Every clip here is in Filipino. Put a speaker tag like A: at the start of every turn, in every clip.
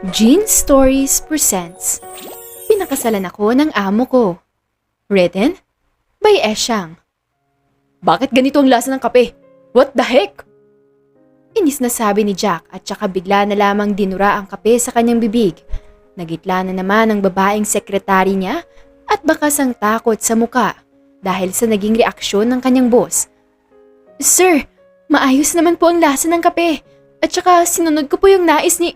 A: Jean Stories presents Pinakasalan Ako ng Amo Ko. Written by Esyang. Bakit ganito ang lasa ng kape? What the heck? Inis na sabi ni Jack at saka bigla na lamang dinura ang kape sa kanyang bibig. Nagitla na naman ang babaeng sekretary niya at bakas ang takot sa muka dahil sa naging reaksyon ng kanyang boss. Sir, maayos naman po ang lasa ng kape at saka sinunod ko po yung nais ni...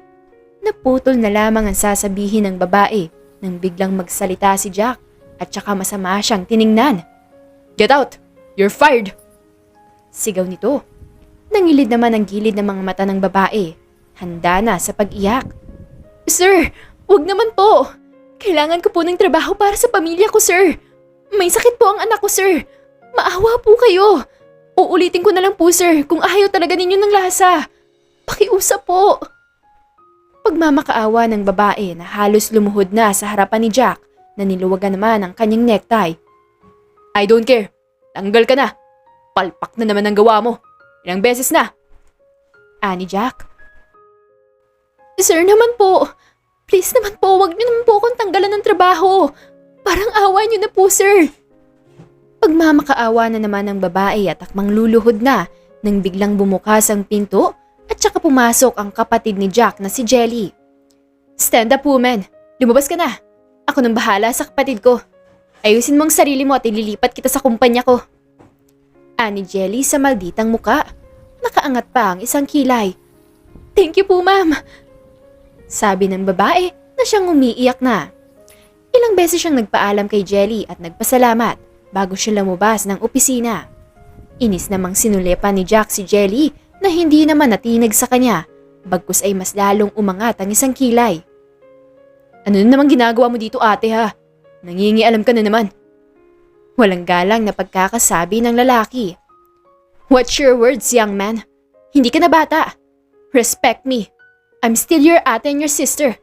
A: Naputol na lamang ang sasabihin ng babae nang biglang magsalita si Jack at saka masama siyang tiningnan. Get out! You're fired! Sigaw nito. Nangilid naman ang gilid ng mga mata ng babae. Handa na sa pag-iyak. Sir, wag naman po. Kailangan ko po ng trabaho para sa pamilya ko, sir. May sakit po ang anak ko, sir. Maawa po kayo. Uulitin ko na lang po, sir, kung ayaw talaga ninyo ng lasa. Pakiusap po. Pagmamakaawa ng babae na halos lumuhod na sa harapan ni Jack na niluwagan naman ang kanyang necktie. I don't care. Tanggal ka na. Palpak na naman ang gawa mo. Ilang beses na. Ani Jack. Sir naman po. Please naman po, wag niyo naman po akong tanggalan ng trabaho. Parang awa niyo na po, sir. Pagmamakaawa na naman ng babae at akmang luluhod na nang biglang bumukas ang pinto at saka pumasok ang kapatid ni Jack na si Jelly. Stand up, woman. Lumabas ka na. Ako nang bahala sa kapatid ko. Ayusin mo ang sarili mo at ililipat kita sa kumpanya ko. Ani Jelly sa malditang muka. Nakaangat pa ang isang kilay. Thank you po, ma'am. Sabi ng babae na siyang umiiyak na. Ilang beses siyang nagpaalam kay Jelly at nagpasalamat bago siya lumabas ng opisina. Inis namang sinulepan ni Jack si Jelly na hindi naman natinig sa kanya, bagkus ay mas lalong umangat ang isang kilay. Ano na naman ginagawa mo dito, ate, ha? Nangingialam ka na naman. Walang galang na pagkakasabi ng lalaki. Watch your words, young man. Hindi ka na bata. Respect me. I'm still your ate and your sister.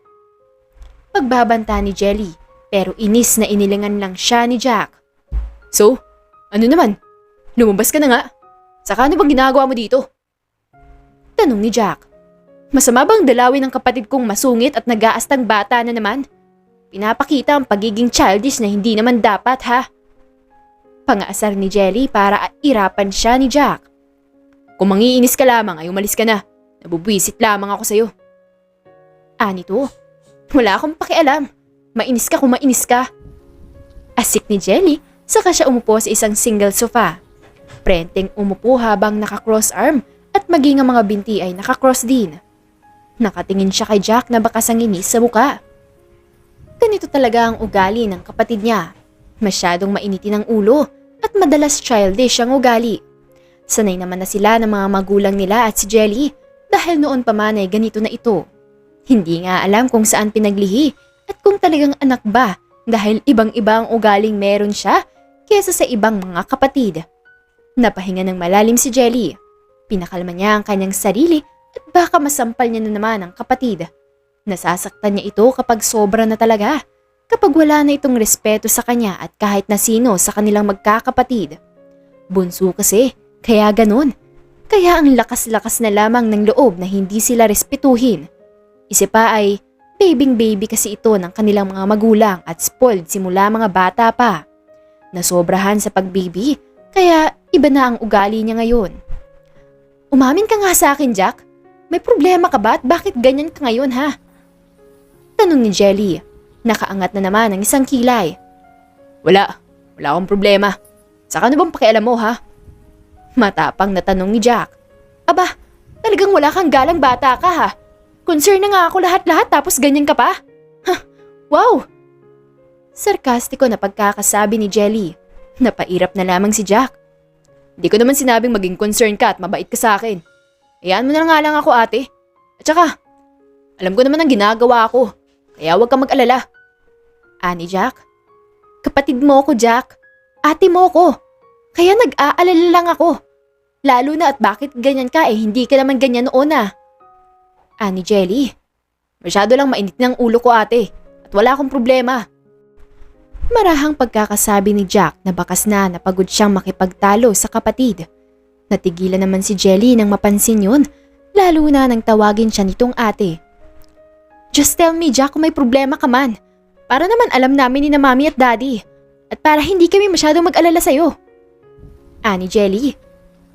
A: Pagbabanta ni Jelly, pero inis na inilingan lang siya ni Jack. So, ano naman? Lumabas ka na nga. Saka ano bang ginagawa mo dito? Tanong ni Jack. Masama bang dalawin ng kapatid kong masungit at nag-aastang bata na naman? Pinapakita ang pagiging childish na hindi naman dapat, ha? Pangaasar ni Jelly para irapan siya ni Jack. Kung mangiinis ka lamang ay umalis ka na. Nabubwisit lamang ako sa'yo. Anito, wala akong pakialam. Mainis ka kung mainis ka. Asik ni Jelly, saka siya umupo sa isang single sofa. Prenteng umupo habang naka-cross arm at maging ang mga binti ay nakakross din. Nakatingin siya kay Jack na bakas ang inis sa muka. Ganito talaga ang ugali ng kapatid niya. Masyadong mainitin ang ulo at madalas childish ang ugali. Sanay naman na sila ng mga magulang nila at si Jelly dahil noon pa man ay ganito na ito. Hindi nga alam kung saan pinaglihi at kung talagang anak ba dahil ibang-iba ang ugaling meron siya kesa sa ibang mga kapatid. Napahinga ng malalim si Jelly. Pinakalma niya ang kanyang sarili at baka masampal niya na naman ang kapatid. Nasasaktan niya ito kapag sobra na talaga, kapag wala na itong respeto sa kanya at kahit na sino sa kanilang magkakapatid. Bunso kasi, kaya ganun. Kaya ang lakas-lakas na lamang ng loob na hindi sila respetuhin. Isa pa ay, baby kasi ito ng kanilang mga magulang at spoiled simula mga bata pa. Nasobrahan sa pagbibi, kaya iba na ang ugali niya ngayon. Umamin ka nga sa akin, Jack. May problema ka ba at bakit ganyan ka ngayon, ha? Tanong ni Jelly. Nakaangat na naman ang isang kilay. Wala akong problema. Saka ano bang pakialam mo, ha? Matapang na tanong ni Jack. Aba, talagang wala kang galang bata ka, ha? Concern na nga ako lahat-lahat tapos ganyan ka pa? Huh, wow! Sarkastiko na pagkakasabi ni Jelly. Napairap na lamang si Jack. Di ko naman sinabing maging concern ka at mabait ka sa akin. Hayaan mo na nga lang ako, ate. At saka, alam ko naman ang ginagawa ko. Kaya huwag kang mag-alala. Ani Jack? Kapatid mo ko, Jack. Ate mo ko. Kaya nag-aalala lang ako. Lalo na at bakit ganyan ka hindi ka naman ganyan noon, ah. Ani Jelly? Masyado lang mainit ng ulo ko, ate. At wala akong problema. Marahang pagkakasabi ni Jack na bakas na napagod siyang makipagtalo sa kapatid. Natigilan naman si Jelly nang mapansin yun, lalo na nang tawagin siya nitong ate. Just tell me, Jack, kung may problema ka man. Para naman alam namin ni na Mami at Daddy. At para hindi kami masyadong mag-alala sa'yo. Ani Jelly.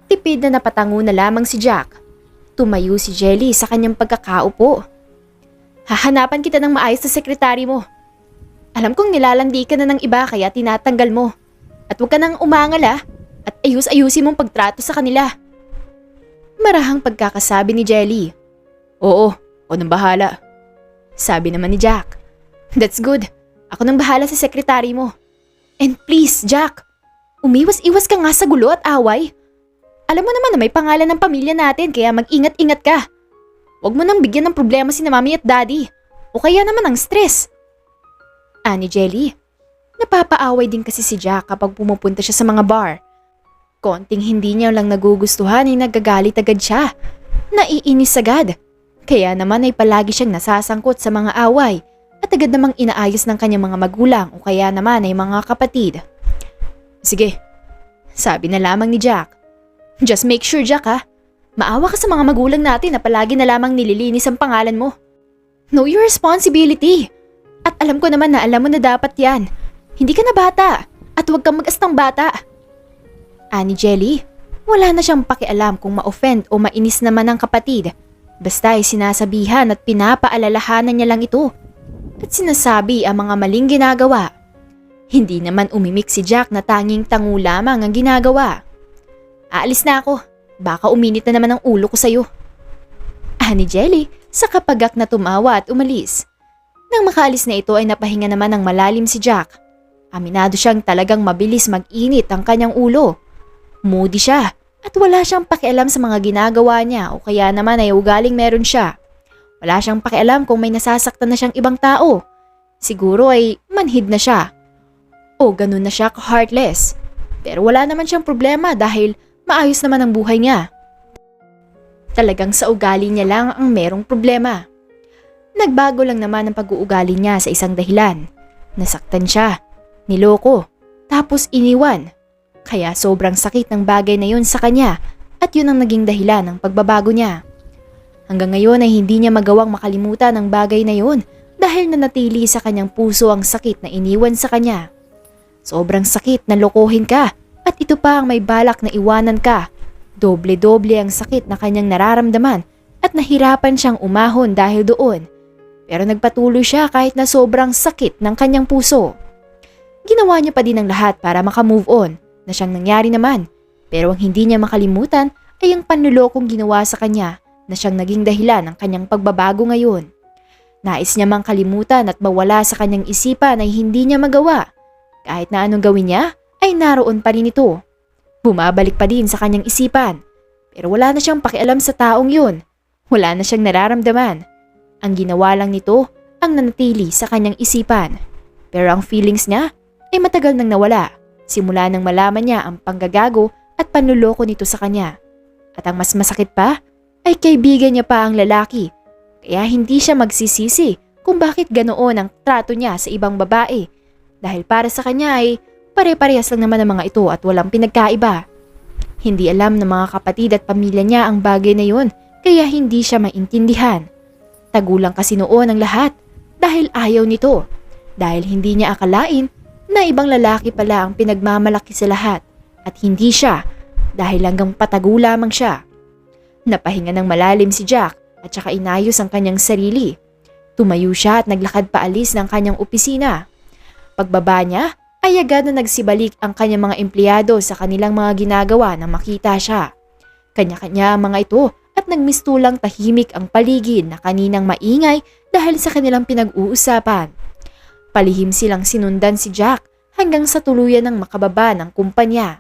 A: Tipid na napatango na lamang si Jack. Tumayo si Jelly sa kanyang pagkakaupo. Hahanapan kita ng maayos na sekretary mo. Alam kong nilalandi ka na ng iba kaya tinatanggal mo. At huwag ka nang umangal at ayus-ayusin mong pagtrato sa kanila. Marahang pagkakasabi ni Jelly. Oo, ako nang bahala. Sabi naman ni Jack. That's good. Ako nang bahala sa sekretary mo. And please, Jack, umiwas-iwas ka nga sa gulo at away. Alam mo naman na may pangalan ng pamilya natin kaya mag-ingat-ingat ka. Huwag mo nang bigyan ng problema si na Mami at Daddy. O kaya naman ang stress. Ani Jelly. Napapaaway din kasi si Jack kapag pumupunta siya sa mga bar. Konting hindi niya lang nagugustuhan ay nagagalit agad siya. Naiinis agad. Kaya naman ay palagi siyang nasasangkot sa mga away at agad namang inaayos ng kanyang mga magulang o kaya naman ay mga kapatid. Sige, sabi na lamang ni Jack. Just make sure, Jack maawa ka sa mga magulang natin na palagi na lamang nililinis ang pangalan mo. Know your responsibility. At alam ko naman na alam mo na dapat yan. Hindi ka na bata at huwag kang mag-astang bata. Ani Jelly, wala na siyang pakialam kung ma-offend o mainis naman ang kapatid. Basta ay sinasabihan at pinapaalalahanan niya lang ito. At sinasabi ang mga maling ginagawa. Hindi naman umimik si Jack na tanging tango lamang ang ginagawa. Aalis na ako. Baka uminit na naman ang ulo ko sa'yo. Ani Jelly sa kapagak na tumawa at umalis. Nang makaalis na ito ay napahinga naman ng malalim si Jack. Aminado siyang talagang mabilis mag-init ang kanyang ulo. Moody siya at wala siyang pakialam sa mga ginagawa niya o kaya naman ay ugaling meron siya. Wala siyang pakialam kung may nasasaktan na siyang ibang tao. Siguro ay manhid na siya. O ganun na siya ka-heartless. Pero wala naman siyang problema dahil maayos naman ang buhay niya. Talagang sa ugali niya lang ang merong problema. Nagbago lang naman ang pag-uugali niya sa isang dahilan. Nasaktan siya, niloko, tapos iniwan. Kaya sobrang sakit ng bagay na yun sa kanya at yun ang naging dahilan ng pagbabago niya. Hanggang ngayon ay hindi niya magawang makalimutan ang bagay na yun dahil nanatili sa kanyang puso ang sakit na iniwan sa kanya. Sobrang sakit na lokohin ka at ito pa ang may balak na iwanan ka. Doble-doble ang sakit na kanyang nararamdaman at nahirapan siyang umahon dahil doon. Pero nagpatuloy siya kahit na sobrang sakit ng kanyang puso. Ginawa niya pa din ang lahat para makamove on na siyang nangyari naman. Pero ang hindi niya makalimutan ay ang panlulokong ginawa sa kanya na siyang naging dahilan ng kanyang pagbabago ngayon. Nais niya mang kalimutan at mawala sa kanyang isipan ay hindi niya magawa. Kahit na anong gawin niya ay naroon pa rin ito. Bumabalik pa din sa kanyang isipan. Pero wala na siyang pakialam sa taong yun. Wala na siyang nararamdaman. Ang ginawa lang nito ang nanatili sa kanyang isipan. Pero ang feelings niya ay matagal nang nawala. Simula nang malaman niya ang panggagago at panluloko nito sa kanya. At ang mas masakit pa ay kaibigan niya pa ang lalaki. Kaya hindi siya magsisisi kung bakit ganoon ang trato niya sa ibang babae. Dahil para sa kanya ay pare-parehas lang naman ang mga ito at walang pinagkaiba. Hindi alam ng mga kapatid at pamilya niya ang bagay na yun kaya hindi siya maintindihan. Tagulang kasi noon ang lahat dahil ayaw nito. Dahil hindi niya akalain na ibang lalaki pala ang pinagmamalaki sa lahat at hindi siya dahil hanggang patago lamang siya. Napahinga ng malalim si Jack at saka inayos ang kanyang sarili. Tumayo siya at naglakad paalis ng kanyang opisina. Pagbaba niya ay agad na nagsibalik ang kanyang mga empleyado sa kanilang mga ginagawa nang makita siya. Kanya-kanya ang mga ito at nagmistulang tahimik ang paligid na kaninang maingay dahil sa kanilang pinag-uusapan. Palihim silang sinundan si Jack hanggang sa tuluyan ng makababa ng kumpanya.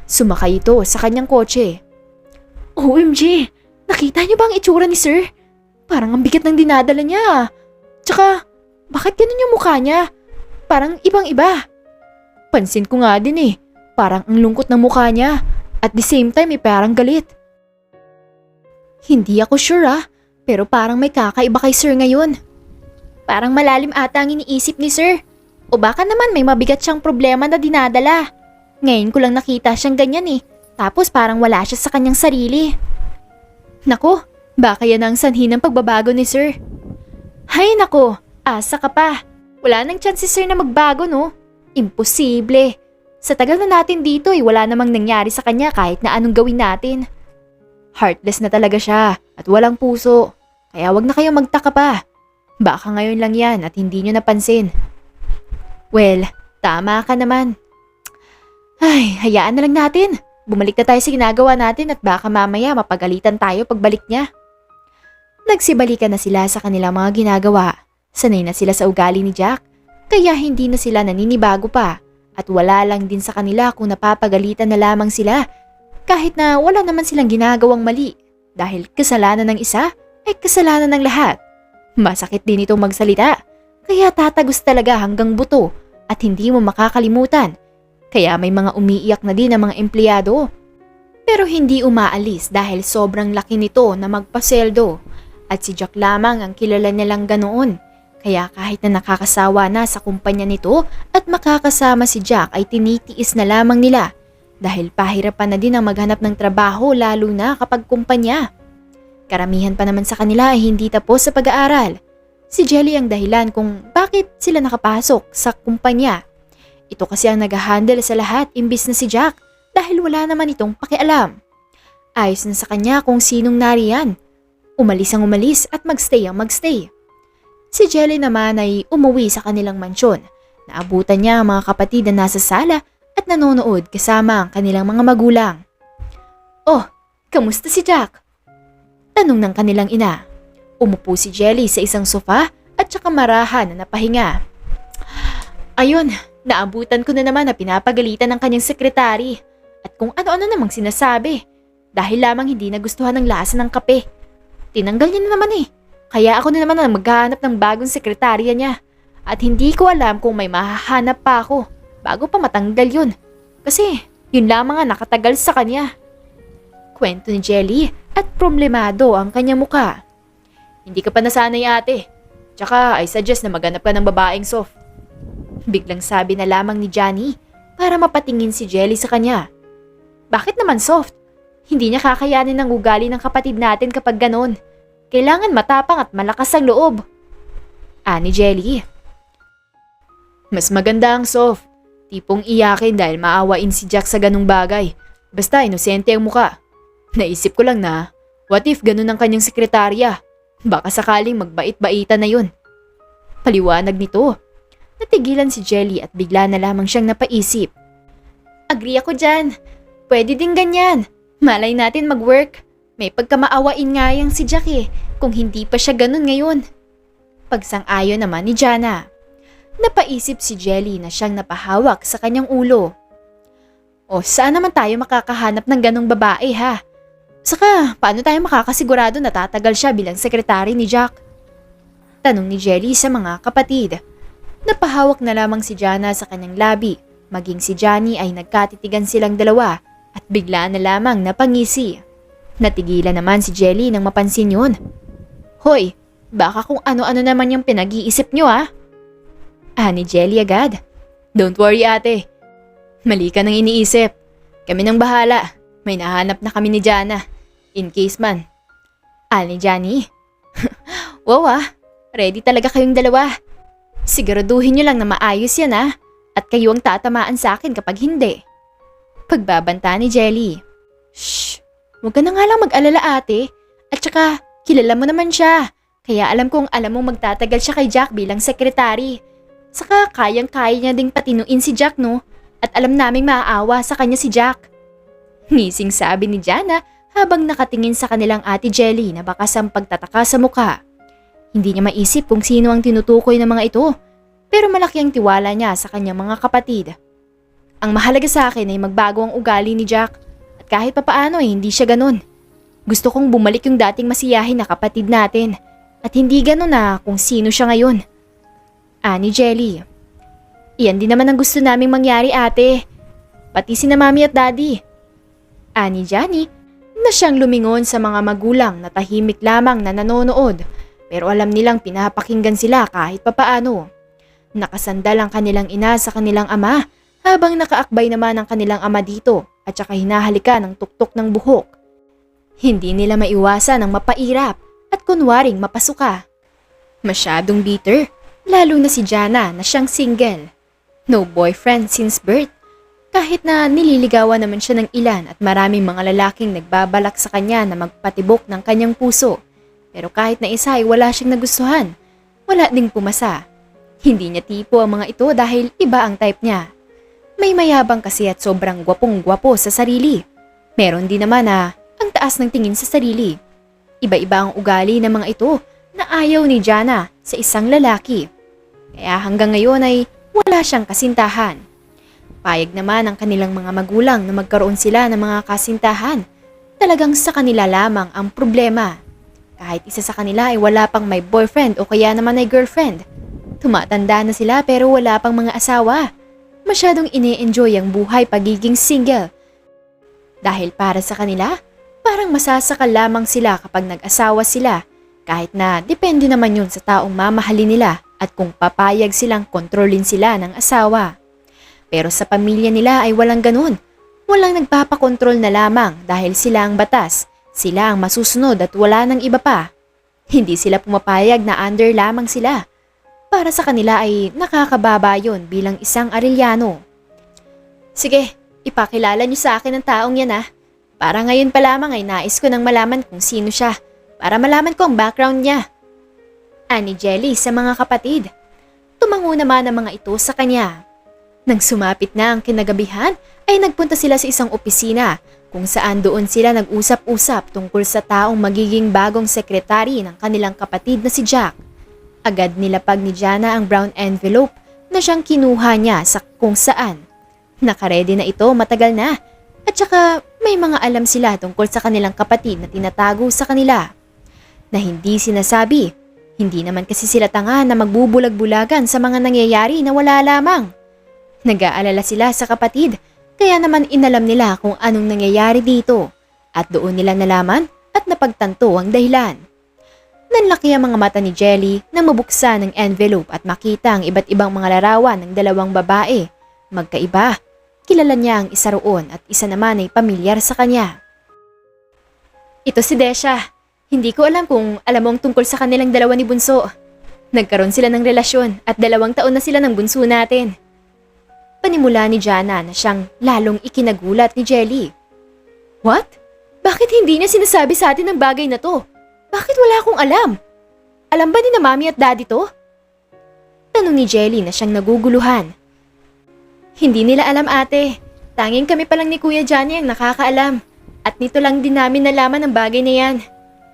A: Sumakay ito sa kanyang kotse. OMG! Nakita niyo ba ang itsura ni Sir? Parang ang bigat ng dinadala niya. Tsaka, bakit ganun yung mukha niya? Parang ibang-iba. Pansin ko nga din parang ang lungkot ng mukha niya. At the same time parang galit. Hindi ako sure pero parang may kakaiba kay Sir ngayon. Parang malalim ata ang iniisip ni Sir. O baka naman may mabigat siyang problema na dinadala. Ngayon ko lang nakita siyang ganyan Tapos parang wala siya sa kanyang sarili. Nako, baka yan ang sanhi ng pagbabago ni Sir. Hay nako, asa ka pa. Wala nang chance si sir na magbago, no? Imposible. Sa tagal na natin dito wala namang nangyari sa kanya kahit na anong gawin natin. Heartless na talaga siya at walang puso. Kaya wag na kayong magtaka pa. Baka ngayon lang yan at hindi nyo napansin. Well, tama ka naman. Ay, hayaan na lang natin. Bumalik na tayo sa ginagawa natin at baka mamaya mapagalitan tayo pagbalik niya. Nagsibalikan na sila sa kanilang mga ginagawa. Sanay na sila sa ugali ni Jack, kaya hindi na sila naninibago pa. At wala lang din sa kanila kung napapagalitan na lamang sila kahit na wala naman silang ginagawang mali dahil kasalanan ng isa ay kasalanan ng lahat. Masakit din itong magsalita kaya tatagos talaga hanggang buto at hindi mo makakalimutan. Kaya may mga umiiyak na din ang mga empleyado. Pero hindi umaalis dahil sobrang laki nito na magpaseldo at si Jack lamang ang kilala nilang ganoon. Kaya kahit na nakakasawa na sa kumpanya nito at makakasama si Jack ay tinitiis na lamang nila dahil pahirapan na din ang maghanap ng trabaho lalo na kapag kumpanya. Karamihan pa naman sa kanila ay hindi tapos sa pag-aaral. Si Jelly ang dahilan kung bakit sila nakapasok sa kumpanya. Ito kasi ang nag-handle sa lahat imbis na si Jack dahil wala naman itong pakialam. Ayos na sa kanya kung sinong nariyan. Umalis ang umalis at magstay ang magstay. Si Jelly naman ay umuwi sa kanilang mansyon. Naabutan niya ang mga kapatid na nasa sala at nanonood kasama ang kanilang mga magulang. Oh, kamusta si Jack? Tanong ng kanilang ina. Umupo si Jelly sa isang sofa at saka marahan na napahinga. Ayun, naabutan ko na naman na pinapagalitan ng kanyang sekretary at kung ano-ano namang sinasabi dahil lamang hindi nagustuhan ng lasa ng kape. Tinanggal niya na naman eh. Kaya ako na naman ang maghahanap ng bagong sekretarya niya. At hindi ko alam kung may mahahanap pa ako bago pa matanggal yun. Kasi yun lamang ang nakatagal sa kanya. Kwento ni Jelly at problemado ang kanyang muka. Hindi ka pa nasanay ate. Tsaka I suggest na maghanap ka ng babaeng soft. Biglang sabi na lamang ni Johnny para mapatingin si Jelly sa kanya. Bakit naman soft? Hindi niya kakayanin ang ugali ng kapatid natin kapag ganon. Kailangan matapang at malakas ang loob. Ani Jelly. Mas maganda ang soft. Tipong iyakin dahil maawain si Jack sa ganung bagay. Basta inosente ang muka. Naisip ko lang na, what if ganun ang kanyang sekretarya? Baka sakaling magbait-baitan na yun. Paliwanag nito. Natigilan si Jelly at bigla na lamang siyang napaisip. Agree ako dyan. Pwede din ganyan. Malay natin mag-work. May pagkamaawain nga yang si Jack eh, kung hindi pa siya ganun ngayon. Pagsang-ayon naman ni Jana. Napaisip si Jelly na siyang napahawak sa kanyang ulo. O saan naman tayo makakahanap ng ganung babae ha? Saka paano tayo makakasigurado na tatagal siya bilang sekretary ni Jack? Tanong ni Jelly sa mga kapatid. Napahawak na lamang si Jana sa kanyang labi. Maging si Johnny ay nagkatitigan silang dalawa at bigla na lamang napangisi. Natigilan naman si Jelly nang mapansin yun. Hoy, baka kung ano-ano naman yung pinag-iisip nyo ah. Ani Jelly agad. Don't worry ate. Mali ka nang iniisip. Kami nang bahala. May nahanap na kami ni Jana. In case man. Ani Johnny. Wow ah, ready talaga kayong dalawa. Siguraduhin nyo lang na maayos yan ah. At kayo ang tatamaan sa akin kapag hindi. Pagbabanta ni Jelly. Shh! Huwag ka na nga lang mag-alala ate. At saka, kilala mo naman siya. Kaya alam kong alam mong magtatagal siya kay Jack bilang sekretary. Saka kayang-kaya niya ding patinuin si Jack no? At alam naming maaawa sa kanya si Jack. Ngising sabi ni Jana habang nakatingin sa kanilang ate Jelly na bakas ang pagtataka sa mukha. Hindi niya maisip kung sino ang tinutukoy ng mga ito. Pero malaki ang tiwala niya sa kanyang mga kapatid. Ang mahalaga sa akin ay magbago ang ugali ni Jack. At kahit papaano hindi siya ganun. Gusto kong bumalik yung dating masiyahin na kapatid natin. At hindi ganun na kung sino siya ngayon. Ani Jelly. Iyan din naman ang gusto naming mangyari ate. Pati sina mami at daddy. Ani Johnny na siyang lumingon sa mga magulang na tahimik lamang na nanonood. Pero alam nilang pinapakinggan sila kahit papaano. Nakasandal ang kanilang ina sa kanilang ama habang nakaakbay naman ang kanilang ama dito at saka hinahalika ng tuktok ng buhok. Hindi nila maiwasan ang mapairap at kunwaring mapasuka. Masyadong bitter, lalo na si Jana na siyang single. No boyfriend since birth. Kahit na nililigawan naman siya ng ilan at maraming mga lalaking nagbabalak sa kanya na magpatibok ng kanyang puso. Pero kahit na isa ay wala siyang nagustuhan. Wala ding pumasa. Hindi niya tipo ang mga ito dahil iba ang type niya. May mayabang kasi at sobrang gwapong-gwapo sa sarili. Meron din naman na ang taas ng tingin sa sarili. Iba-iba ang ugali ng mga ito na ayaw ni Jana sa isang lalaki. Kaya hanggang ngayon ay wala siyang kasintahan. Payag naman ang kanilang mga magulang na magkaroon sila ng mga kasintahan. Talagang sa kanila lamang ang problema. Kahit isa sa kanila ay wala pang may boyfriend o kaya naman ay girlfriend. Tumatanda na sila pero wala pang mga asawa. Masyadong ine-enjoy ang buhay pagiging single. Dahil para sa kanila, parang masasakal lamang sila kapag nag-asawa sila. Kahit na depende naman yun sa taong mamahalin nila at kung papayag silang kontrolin sila ng asawa. Pero sa pamilya nila ay walang ganun. Walang nagpapakontrol na lamang dahil sila ang batas, sila ang masusunod at wala nang iba pa. Hindi sila pumapayag na under lamang sila. Para sa kanila ay nakakababa yun bilang isang Arellano. Sige, ipakilala niyo sa akin ang taong yan ah. Para ngayon pa lamang ay nais ko nang malaman kung sino siya. Para malaman ko ang background niya. Ani Jelly sa mga kapatid. Tumango naman ang mga ito sa kanya. Nang sumapit na ang kinagabihan, ay nagpunta sila sa isang opisina kung saan doon sila nag-usap-usap tungkol sa taong magiging bagong sekretary ng kanilang kapatid na si Jack. Agad nilapag ni Jana ang brown envelope na siyang kinuha niya sa kung saan. Nakaredy na ito matagal na at saka may mga alam sila tungkol sa kanilang kapatid na tinatago sa kanila. Na hindi sinasabi, hindi naman kasi sila tanga na magbubulag-bulagan sa mga nangyayari na wala lamang. Nag-aalala sila sa kapatid, kaya naman inalam nila kung anong nangyayari dito at doon nila nalaman at napagtanto ang dahilan. Nanlaki ang mga mata ni Jelly na mabuksan ang envelope at makita ang iba't ibang mga larawan ng dalawang babae. Magkaiba, kilala niya ang isa roon at isa naman ay pamilyar sa kanya. Ito si Desha. Hindi ko alam kung alam mo ang tungkol sa kanilang dalawa ni Bunso. Nagkaroon sila ng relasyon at 2 taon na sila ng bunso natin. Panimula ni Jana na siyang lalong ikinagulat ni Jelly. What? Bakit hindi niya sinasabi sa atin ang bagay na to? Bakit wala akong alam? Alam ba ni na Mami at Daddy to? Tanong ni Jelly na siyang naguguluhan. Hindi nila alam ate. Tanging kami pa lang ni Kuya Johnny ang nakakaalam. At nito lang din namin nalaman ang bagay na yan.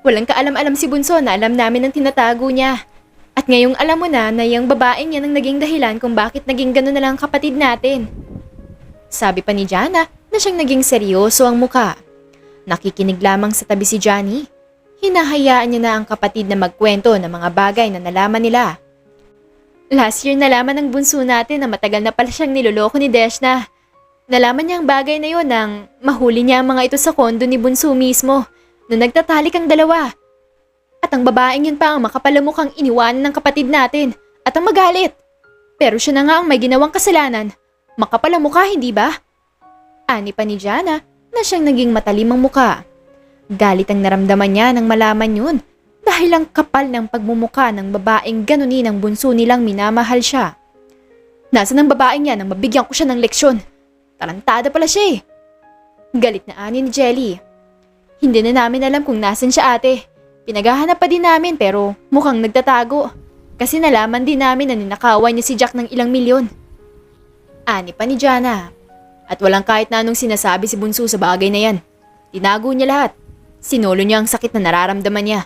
A: Walang kaalam-alam si Bunso na alam namin ang tinatago niya. At ngayong alam mo na yung babaeng yan ang naging dahilan kung bakit naging gano'n na lang ang kapatid natin. Sabi pa ni Jana na siyang naging seryoso ang muka. Nakikinig lamang sa tabi si Johnny. Hinahayaan niya na ang kapatid na magkwento ng mga bagay na nalaman nila. Last year nalaman ng bunso natin na matagal na pala siyang niloloko ni Deshna. Nalaman niya ang bagay na yon nang mahuli niya ang mga ito sa kondo ni Bunso mismo na nagtatalik ang dalawa. At ang babaeng yun pa ang makapalamukhang iniwanan ng kapatid natin at ang magalit. Pero siya na nga ang may ginawang kasalanan. Makapalamukha, hindi ba? Ani pa ni Jana na siyang naging matalim ang muka. Galit ang naramdaman niya nang malaman yun dahil ang kapal ng pagmumuka ng babaeng ganunin ang bunso nilang minamahal siya. Nasaan ang babaeng yan nang mabigyan ko siya ng leksyon? Tarantada pala siya eh. Galit na ani ni Jelly. Hindi na namin alam kung nasan siya ate. Pinaghahanap pa din namin pero mukhang nagtatago. Kasi nalaman din namin na ninakawan niya si Jack ng ilang milyon. Ani pa ni Jana. At walang kahit na anong sinasabi si Bunso sa bagay na yan. Tinago niya lahat. Sinolo niya ang sakit na nararamdaman niya.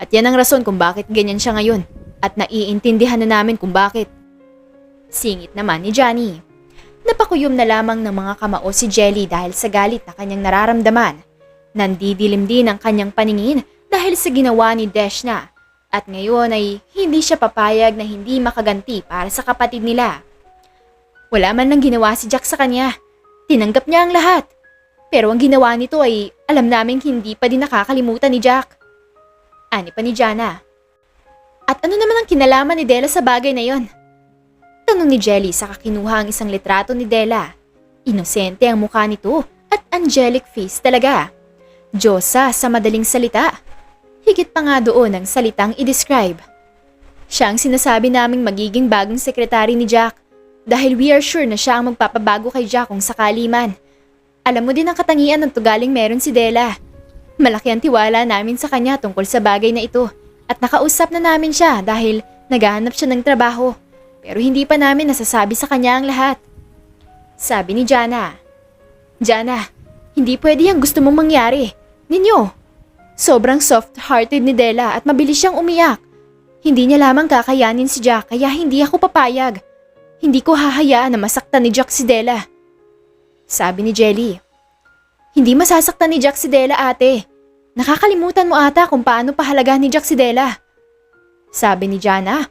A: At yan ang rason kung bakit ganyan siya ngayon. At naiintindihan na namin kung bakit. Singit naman ni Johnny. Napakuyom na lamang ng mga kamao si Jelly dahil sa galit na kanyang nararamdaman. Nandidilim din ang kanyang paningin dahil sa ginawa ni Deshna. At ngayon ay hindi siya papayag na hindi makaganti para sa kapatid nila. Wala man lang ginawa si Jack sa kanya. Tinanggap niya ang lahat. Pero ang ginawa nito ay alam naming hindi pa din nakakalimutan ni Jack. Ani pa ni Jana. At ano naman ang kinalaman ni Della sa bagay na yon? Tanong ni Jelly sa kakinuha ang isang litrato ni Della. Inosente ang mukha nito at angelic face talaga. Diyosa sa madaling salita. Higit pa nga doon ang salitang i-describe. Siya ang sinasabi naming magiging bagong sekretary ni Jack dahil we are sure na siya ang magpapabago kay Jack kung sakali man. Alam mo din ang katangian ng tugaling meron si Della. Malaki ang tiwala namin sa kanya tungkol sa bagay na ito at nakausap na namin siya dahil naghahanap siya ng trabaho pero hindi pa namin nasasabi sa kanya ang lahat. Sabi ni Jana. Jana, hindi pwede yung gusto mong mangyari. Ninyo. Sobrang soft-hearted ni Della at mabilis siyang umiyak. Hindi niya lamang kakayanin si Jack kaya hindi ako papayag. Hindi ko hahayaan na masaktan ni Jack si Della. Sabi ni Jelly. Hindi masasaktan ni Jack si Della, ate. Nakakalimutan mo ata kung paano pahalagahan ni Jack si Della. Sabi ni Jana.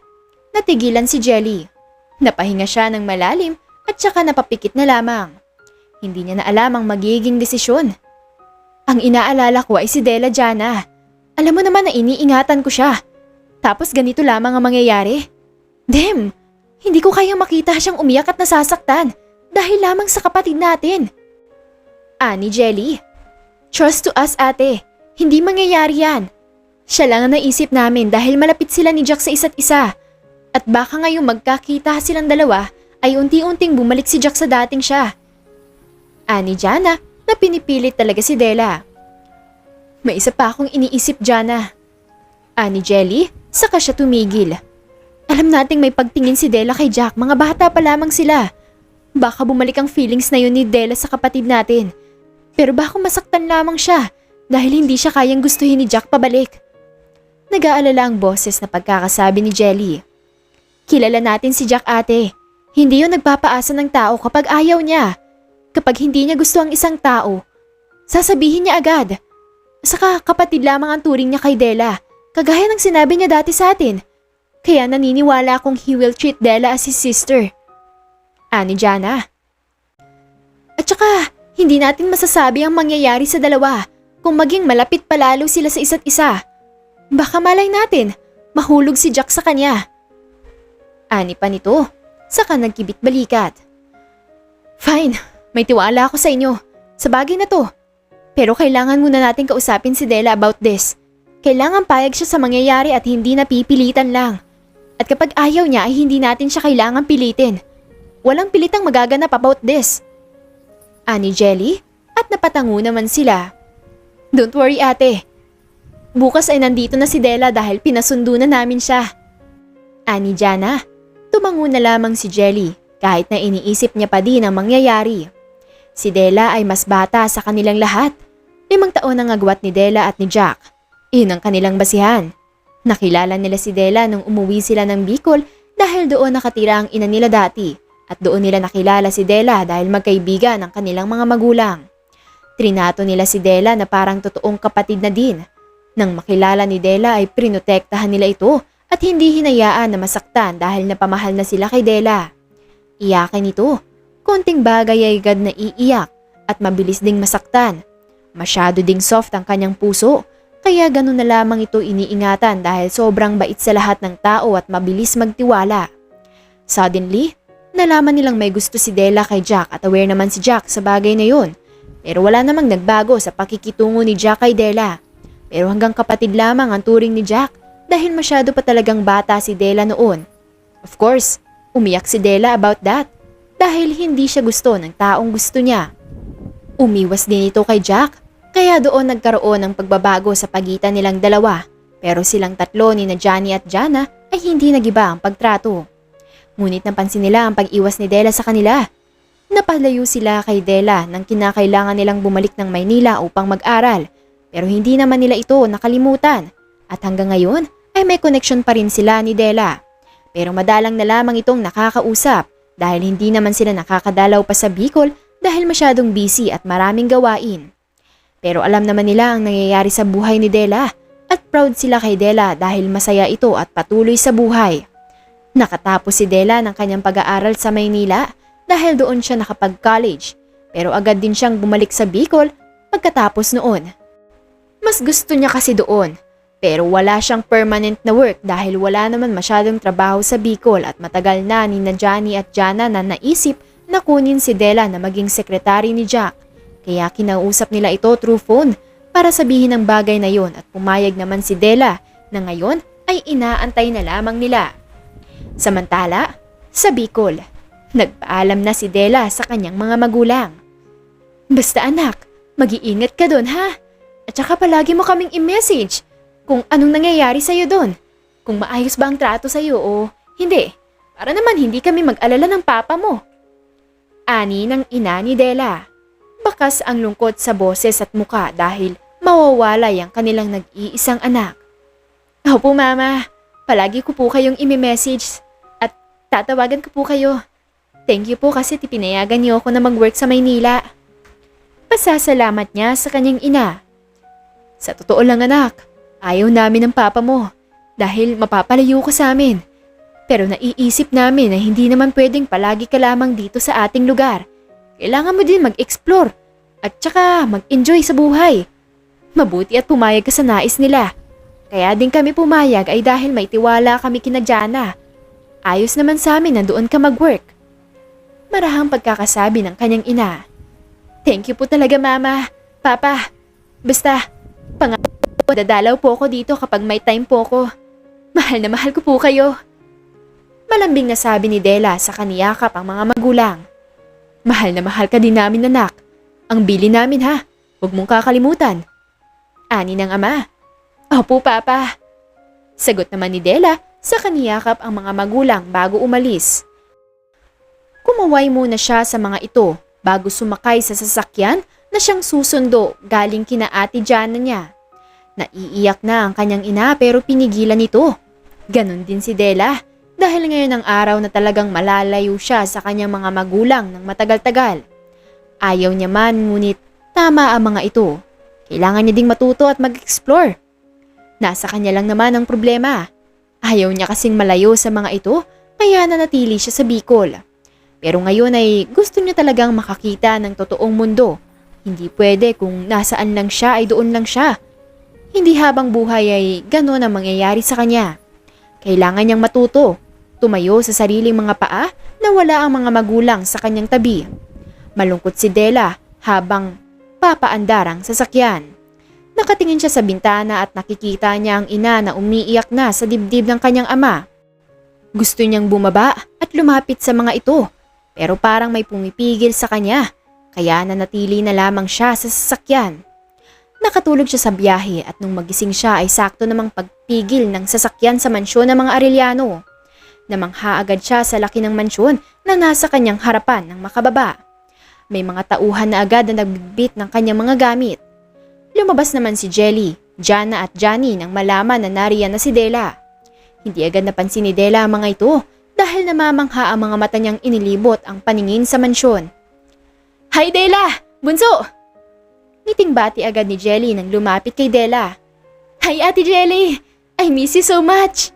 A: Natigilan si Jelly. Napahinga siya ng malalim at saka napapikit na lamang. Hindi niya na alam ang magiging desisyon. Ang inaalala ko ay si Della, Jana. Alam mo naman na iniingatan ko siya. Tapos ganito lamang ang mangyayari. Damn! Hindi ko kayang makita siyang umiyak at nasasaktan dahil lamang sa kapatid natin. Ani Jelly. Trust to us, ate. Hindi mangyayari yan. Siya lang ang naisip namin dahil malapit sila ni Jack sa isa't isa. At baka ngayong magkakita silang dalawa ay unti-unting bumalik si Jack sa dating siya. Ani Jana na pinipilit talaga si Della. May isa pa akong iniisip, Jana. Ani Jelly, saka siya tumigil. Alam nating may pagtingin si Della kay Jack, mga bata pa lamang sila. Baka bumalik ang feelings na yun ni Della sa kapatid natin. Pero baka masaktan lamang siya dahil hindi siya kayang gustuhin ni Jack pabalik. Nag-aalala ang boses na pagkakasabi ni Jelly. Kilala natin si Jack, ate. Hindi yun nagpapaasa ng tao kapag ayaw niya. Kapag hindi niya gusto ang isang tao, sasabihin niya agad. Saka kapatid lamang ang turing niya kay Della, kagaya ng sinabi niya dati sa atin. Kaya naniniwala akong he will treat Della as his sister. Ani Jana. At saka, hindi natin masasabi ang mangyayari sa dalawa kung maging malapit palalo sila sa isa't isa. Baka malay natin, mahulog si Jack sa kanya. Ani pa nito, saka nagkibit balikat. Fine, may tiwala ako sa inyo, sa bagay na to. Pero kailangan muna natin kausapin si Della about this. Kailangan payag siya sa mangyayari at hindi napipilitan lang. At kapag ayaw niya ay hindi natin siya kailangan pilitin. Walang pilitang magaganap about this. Ani Jelly at napatango naman sila. Don't worry, ate. Bukas ay nandito na si Della dahil pinasundo na namin siya. Ani Jana, tumango na lamang si Jelly kahit na iniisip niya pa din ang mangyayari. Si Della ay mas bata sa kanilang lahat. 5 taon ang agwat ni Della at ni Jack. Iyon ang kanilang basihan. Nakilala nila si Della nung umuwi sila ng Bicol dahil doon nakatira ang ina nila dati at doon nila nakilala si Della dahil magkaibigan ang kanilang mga magulang. Trinato nila si Della na parang totoong kapatid na din. Nang makilala ni Della ay prinotektahan nila ito at hindi hinayaan na masaktan dahil napamahal na sila kay Della. Iyakin ito. Konting bagay ay agad na iiyak at mabilis ding masaktan. Masyado ding soft ang kanyang puso. Kaya ganun na lamang ito iniingatan dahil sobrang bait sa lahat ng tao at mabilis magtiwala. Suddenly, nalaman nilang may gusto si Della kay Jack at aware naman si Jack sa bagay na yun. Pero wala namang nagbago sa pakikitungo ni Jack kay Della. Pero hanggang kapatid lamang ang turing ni Jack dahil masyado pa talagang bata si Della noon. Of course, umiyak si Della about that dahil hindi siya gusto ng taong gusto niya. Umiwas din ito kay Jack. Kaya doon nagkaroon ng pagbabago sa pagitan nilang dalawa pero silang tatlo ni na Johnny at Jana ay hindi nagiba ang pagtrato. Ngunit napansin nila ang pag-iwas ni Della sa kanila. Napalayo sila kay Della nang kinakailangan nilang bumalik ng Maynila upang mag-aral pero hindi naman nila ito nakalimutan at hanggang ngayon ay may connection pa rin sila ni Della. Pero madalang na lamang itong nakakausap dahil hindi naman sila nakakadalaw pa sa Bicol dahil masyadong busy at maraming gawain. Pero alam naman nila ang nangyayari sa buhay ni Della at proud sila kay Della dahil masaya ito at patuloy sa buhay. Nakatapos si Della ng kanyang pag-aaral sa Maynila dahil doon siya nakapag-college pero agad din siyang bumalik sa Bicol pagkatapos noon. Mas gusto niya kasi doon pero wala siyang permanent na work dahil wala naman masyadong trabaho sa Bicol at matagal na ni na Johnny at Jana na naisip na kunin si Della na maging sekretary ni Jack. Kaya kinausap nila ito through phone para sabihin ang bagay na yon at pumayag naman si Della na ngayon ay inaantay na lamang nila. Samantala, sa Bicol, nagpaalam na si Dela sa kanyang mga magulang. Basta anak, mag-iingat ka doon ha. At saka palagi mo kaming i-message kung anong nangyayari sa'yo doon. Kung maayos ba ang trato sa'yo o hindi. Para naman hindi kami mag-alala ng papa mo. Ani ng ina ni Dela. Bakas ang lungkot sa boses at muka dahil mawawalay ang kanilang nag-iisang anak. Opo mama, palagi ko po kayong imi-message at tatawagan ko po kayo. Thank you po kasi pinayagan niyo ako na mag-work sa Maynila. Pasasalamat niya sa kanyang ina. Sa totoo lang anak, ayaw namin ng papa mo dahil mapapalayo ka sa amin. Pero naiisip namin na hindi naman pwedeng palagi ka lamang dito sa ating lugar. Kailangan mo din mag-explore at saka mag-enjoy sa buhay. Mabuti at pumayag ka sa nais nila. Kaya din kami pumayag ay dahil may tiwala kami kina Jana. Ayos naman sa amin na doon ka mag-work. Marahang pagkakasabi ng kanyang ina. Thank you po talaga mama, papa. Basta, dadalaw po ako dito kapag may time po ako. Mahal na mahal ko po kayo. Malambing na sabi ni Dela sa kaniyakap ang mga magulang. Mahal na mahal ka din namin anak. Ang bili namin ha, huwag mong kakalimutan. Ani ng ama. Opo papa. Sagot naman ni Dela sa kaniyakap ang mga magulang bago umalis. Kumaway muna siya sa mga ito bago sumakay sa sasakyan na siyang susundo galing kina Ate Jana niya. Naiiyak na ang kanyang ina pero pinigilan ito. Ganon din si Dela dahil ngayon ang araw na talagang malalayo siya sa kanyang mga magulang ng matagal-tagal. Ayaw niya man ngunit tama ang mga ito. Kailangan niya ding matuto at mag-explore. Nasa kanya lang naman ang problema. Ayaw niya kasing malayo sa mga ito kaya nanatili siya sa Bicol. Pero ngayon ay gusto niya talagang makakita ng totoong mundo. Hindi pwede kung nasaan lang siya ay doon lang siya. Hindi habang buhay ay gano'n ang mangyayari sa kanya. Kailangan niyang matuto, tumayo sa sariling mga paa na wala ang mga magulang sa kanyang tabi. Malungkot si Dela habang papaandar ang sasakyan. Nakatingin siya sa bintana at nakikita niya ang ina na umiiyak na sa dibdib ng kanyang ama. Gusto niyang bumaba at lumapit sa mga ito pero parang may pumipigil sa kanya kaya nanatili na lamang siya sa sasakyan. Nakatulog siya sa biyahe at nung magising siya ay sakto namang pagpigil ng sasakyan sa mansyon ng mga Arellano. Namangha agad siya sa laki ng mansyon na nasa kanyang harapan ng makababa. May mga tauhan na agad na nagbitbit ng kanyang mga gamit. Lumabas naman si Jelly, Jana at Johnny nang malaman na nariyan na si Dela. Hindi agad napansin ni Dela ang mga ito dahil namamangha ang mga mata niyang inilibot ang paningin sa mansyon. Hi Dela! Bunso! Ngiting bati agad ni Jelly nang lumapit kay Dela. Hi Ate Jelly! I miss you so much!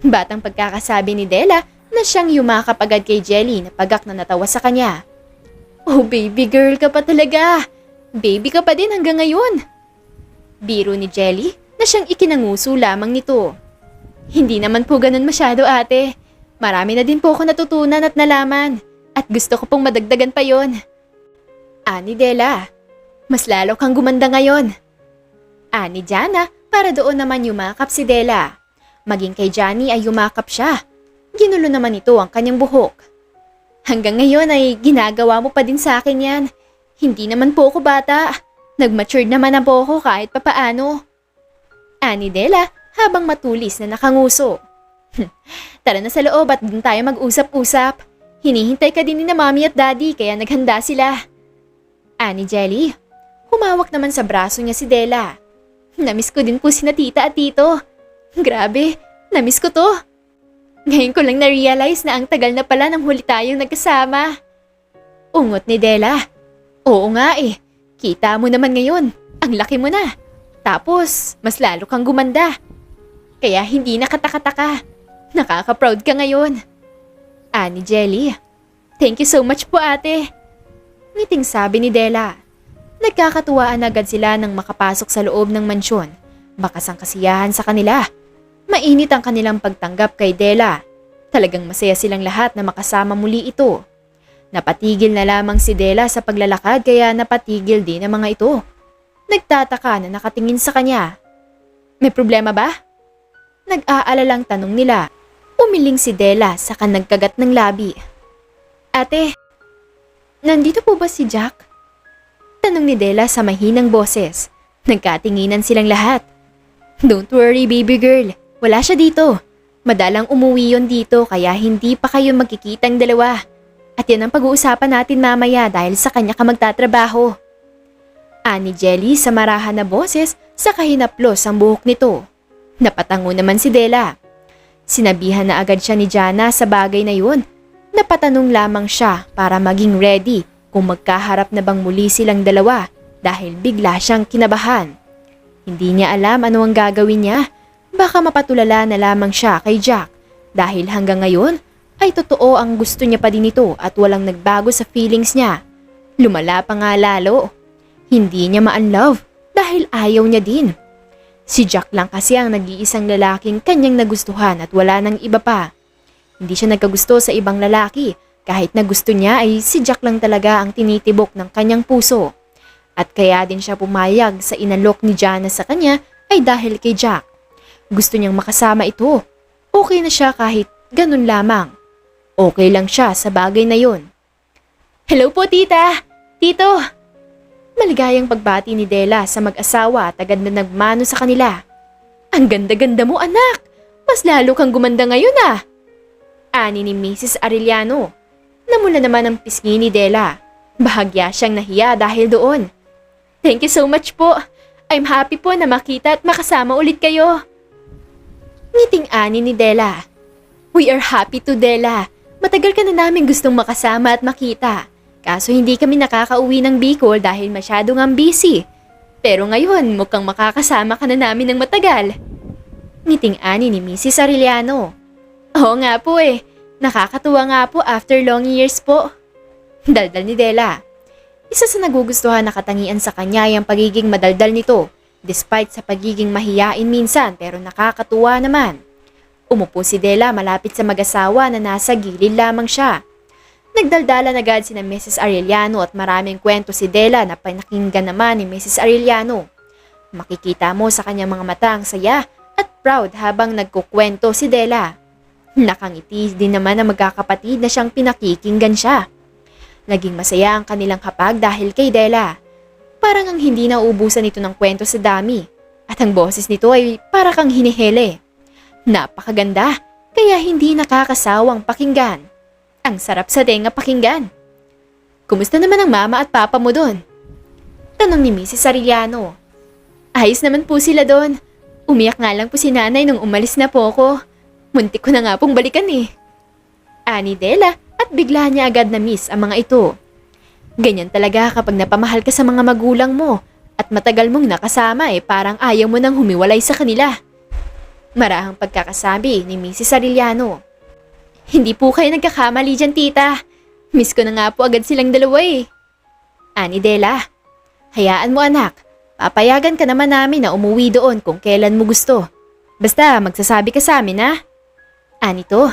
A: Batang pagkakasabi ni Dela na siyang yumakap agad kay Jelly na pagak na natawa sa kanya. Oh baby girl ka pa talaga! Baby ka pa din hanggang ngayon! Biro ni Jelly na siyang ikinanguso lamang nito. Hindi naman po ganun masyado ate. Marami na din po ako natutunan at nalaman. At gusto ko pong madagdagan pa yon. Ani Dela, mas lalo kang gumanda ngayon. Ani Jana para doon naman yumakap si Dela. Maging kay Johnny ay yumakap siya. Ginulo naman ito ang kanyang buhok. Hanggang ngayon ay ginagawa mo pa din sa akin yan. Hindi naman po ako bata. Nag-matured naman na po ako kahit papaano. Ani Dela habang matulis na nakanguso. Tara na sa loob at dun tayo mag-usap-usap. Hinihintay ka din ni na mommy at daddy kaya naghanda sila. Ani Jelly, humawak naman sa braso niya si Dela. Namiss ko din po sina tita at tito. Grabe, namiss ko to. Ngayon ko lang na-realize na ang tagal na pala nang huli tayong nagkasama. Ungot ni Dela. Oo nga eh, kita mo naman ngayon, ang laki mo na. Tapos, mas lalo kang gumanda. Kaya hindi nakataka-taka. Nakaka-proud ka ngayon. Ani Jelly, thank you so much po ate. Ngiting sabi ni Dela. Nagkakatuwaan agad sila nang makapasok sa loob ng mansyon. Bakas ang kasiyahan sa kanila. Mainit ang kanilang pagtanggap kay Dela. Talagang masaya silang lahat na makasama muli ito. Napatigil na lamang si Dela sa paglalakad kaya napatigil din ang mga ito. Nagtataka na nakatingin sa kanya. May problema ba? Nag-aalalang tanong nila. Umiling si Della sa nagkagat ng labi. Ate, nandito po ba si Jack? Tanong ni Della sa mahinang boses. Nagkatinginan silang lahat. Don't worry baby girl, wala siya dito. Madalang umuwi yon dito kaya hindi pa kayo magkikitang dalawa. At yan ang pag-uusapan natin mamaya dahil sa kanya ka magtatrabaho. Ani Jelly sa marahan na boses sa kahinaplos ang buhok nito. Napatango naman si Della. Sinabihan na agad siya ni Jana sa bagay na yun. Napatanong lamang siya para maging ready kung magkaharap na bang muli silang dalawa dahil bigla siyang kinabahan. Hindi niya alam ano ang gagawin niya. Baka mapatulala na lamang siya kay Jack dahil hanggang ngayon ay totoo ang gusto niya pa din ito at walang nagbago sa feelings niya. Lumala pa nga lalo. Hindi niya ma-unlove dahil ayaw niya din. Si Jack lang kasi ang nag-iisang lalaking kanyang nagustuhan at wala nang iba pa. Hindi siya nagkagusto sa ibang lalaki kahit na gusto niya ay si Jack lang talaga ang tinitibok ng kanyang puso. At kaya din siya pumayag sa inalok ni Jana sa kanya ay dahil kay Jack. Gusto niyang makasama ito. Okay na siya kahit ganun lamang. Okay lang siya sa bagay na yun. Hello po tita! Tito! Maligayang pagbati ni Della sa mag-asawa at agad na nagmano sa kanila. Ang ganda-ganda mo anak! Mas lalo kang gumanda ngayon ah! Ani ni Mrs. Arellano. Namula naman ang pisngi ni Della. Bahagya siyang nahiya dahil doon. Thank you so much po. I'm happy po na makita at makasama ulit kayo. Ngiting ani ni Della. We are happy to Della. Matagal ka na namin gustong makasama at makita. Kaso hindi kami nakakauwi ng Bicol dahil masyadong busy. Pero ngayon mukhang makakasama ka na namin ng matagal. Ngiting ani ni Mrs. Arellano. Oo nga po eh. Nakakatuwa nga po after long years po. Daldal ni Della. Isa sa nagugustuhan na katangian sa kanya ay ang pagiging madaldal nito. Despite sa pagiging mahiyain minsan pero nakakatuwa naman. Umupo si Della malapit sa mag-asawa na nasa gilid lamang siya. Nagdaldalan agad sina Mrs. Arellano at maraming kwento si Della na pinakinggan naman ni Mrs. Arellano. Makikita mo sa kanyang mga mata ang saya at proud habang nagkukwento si Della. Nakangiti din naman ang magkakapatid na siyang pinakikinggan siya. Naging masaya ang kanilang hapag dahil kay Della. Parang ang hindi nauubusan ito ng kwento sa dami at ang boses nito ay para kang hinihele. Napakaganda kaya hindi nakakasawang pakinggan. Ang sarap sa tenga pakinggan. Kumusta naman ang mama at papa mo doon? Tanong ni Mrs. Arellano. Ayos naman po sila doon. Umiyak nga lang po si nanay nung umalis na po ako. Muntik ko na nga pong balikan eh. Ani Della at bigla niya agad na miss ang mga ito. Ganyan talaga kapag napamahal ka sa mga magulang mo at matagal mong nakasama parang ayaw mo nang humiwalay sa kanila. Marahang pagkakasabi ni Mrs. Arellano. Hindi po kayo nagkakamali dyan tita. Miss ko na nga po agad silang dalawa eh. Ani Della. Hayaan mo anak. Papayagan ka naman namin na umuwi doon kung kailan mo gusto. Basta magsasabi ka sa amin ha. Ani to.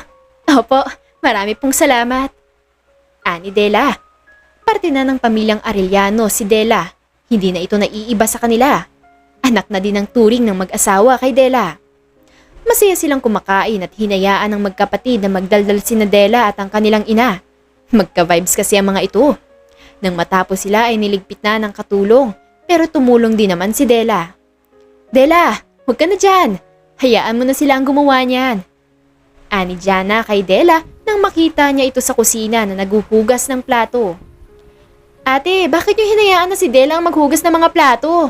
A: Opo, marami pong salamat. Ani Della. Parte na ng pamilyang Arellano si Della. Hindi na ito naiiba sa kanila. Anak na din ang turing ng mag-asawa kay Della. Masaya silang kumakain at hinayaan ng magkapatid na magdaldal sina Della at ang kanilang ina. Magka-vibes kasi ang mga ito. Nang matapos sila ay niligpit na ng katulong pero tumulong din naman si Della. Della, huwag ka na dyan. Hayaan mo na sila ang gumawa niyan. Ani Jana kay Della nang makita niya ito sa kusina na naguhugas ng plato. Ate, bakit niyo hinayaan na si Della ang maghugas ng mga plato?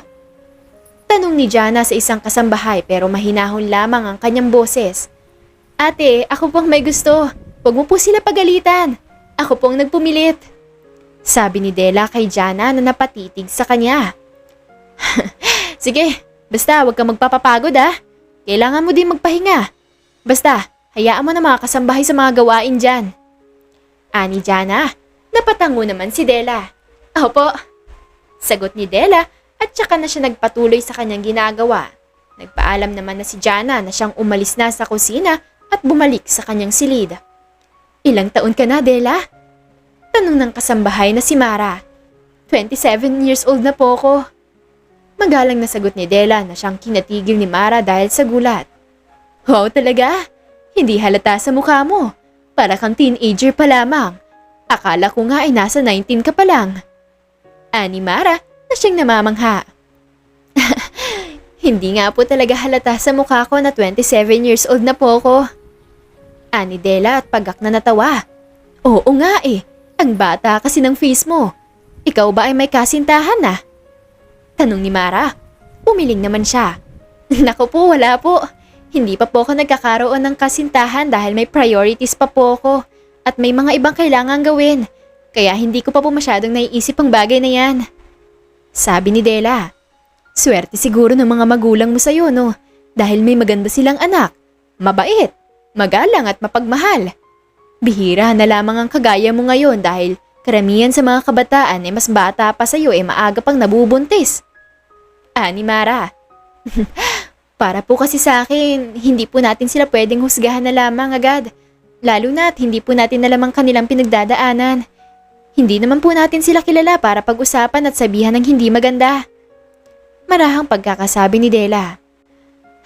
A: Tanong ni Jana sa isang kasambahay pero mahinahon lamang ang kanyang boses. Ate, ako pong may gusto. Huwag mo po sila pagalitan. Ako pong nagpumilit. Sabi ni Della kay Jana na napatitig sa kanya. Sige, basta huwag kang magpapapagod ah. Kailangan mo din magpahinga. Basta, hayaan mo na mga kasambahay sa mga gawain dyan. Ani Jana, napatango naman si Della. Opo. Sagot ni Della at saka na siya nagpatuloy sa kanyang ginagawa. Nagpaalam naman na si Jana na siyang umalis na sa kusina at bumalik sa kanyang silid. Ilang taon ka na, Della? Tanong ng kasambahay na si Mara. 27 years old na po ako. Magalang na sagot ni Della na siyang kinatigil ni Mara dahil sa gulat. Wow talaga! Hindi halata sa mukha mo. Para kang teenager pa lamang. Akala ko nga ay nasa 19 ka pa lang. Ani Mara na siyang namamangha. Hindi nga po talaga halata sa mukha ko na 27 years old na po ko. Ani Dela at pagak na natawa. Oo nga eh, ang bata kasi ng face mo. Ikaw ba ay may kasintahan na? Tanong ni Mara. Umiling naman siya. Naku po, wala po. Hindi pa po ako nagkakaroon ng kasintahan dahil may priorities pa po ako at may mga ibang kailangan gawin. Kaya hindi ko pa po masyadong naiisip ang bagay na yan. Sabi ni Dela. Swerte siguro ng mga magulang mo sa'yo, no? Dahil may maganda silang anak. Mabait, magalang at mapagmahal. Bihira na lamang ang kagaya mo ngayon dahil karamihan sa mga kabataan ay mas bata pa sa'yo ay maaga pang nabubuntis. Ani Mara. Para po kasi sa akin, hindi po natin sila pwedeng husgahan na lamang agad. Lalo na't hindi po natin alam ang kanilang pinagdadaanan. Hindi naman po natin sila kilala para pag-usapan at sabihan ng hindi maganda. Marahang pagkakasabi ni Dela.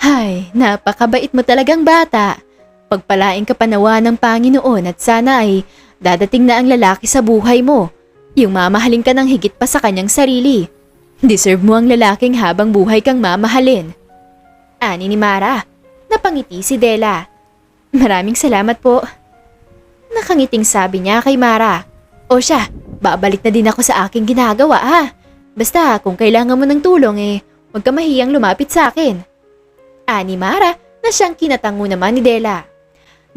A: Hay, napakabait mo talagang bata. Pagpalain ka pa nawa ng Panginoon at sana ay dadating na ang lalaki sa buhay mo. Yung mamahalin ka ng higit pa sa kanyang sarili. Deserve mo ang lalaking habang buhay kang mamahalin. Ani ni Mara. Napangiti si Dela. Maraming salamat po. Nakangiting sabi niya kay Mara. O siya, babalik na din ako sa aking ginagawa ha. Basta kung kailangan mo ng tulong huwag ka mahiyang lumapit sa akin. Ani Mara na siyang kinatango naman ni Dela.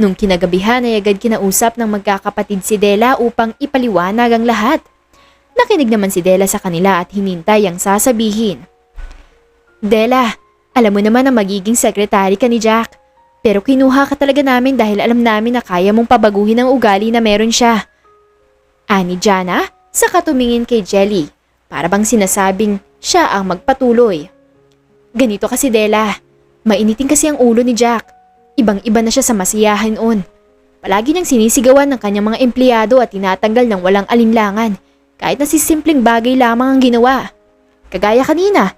A: Nung kinagabihan ay agad kinausap ng magkakapatid si Dela upang ipaliwanag ang lahat. Nakinig naman si Dela sa kanila at hinintay ang sasabihin. Dela, alam mo naman na magiging sekretary ka ni Jack. Pero kinuha ka talaga namin dahil alam namin na kaya mong pabaguhin ang ugali na meron siya. Ani Jana, saka tumingin kay Jelly. Para bang sinasabing siya ang magpatuloy. Ganito kasi Dela, mainitin kasi ang ulo ni Jack. Ibang-iba na siya sa masiyahan on. Palagi niyang sinisigawan ng kanyang mga empleyado at tinatanggal ng walang alinlangan. Kahit na si simpleng bagay lamang ang ginawa. Kagaya kanina,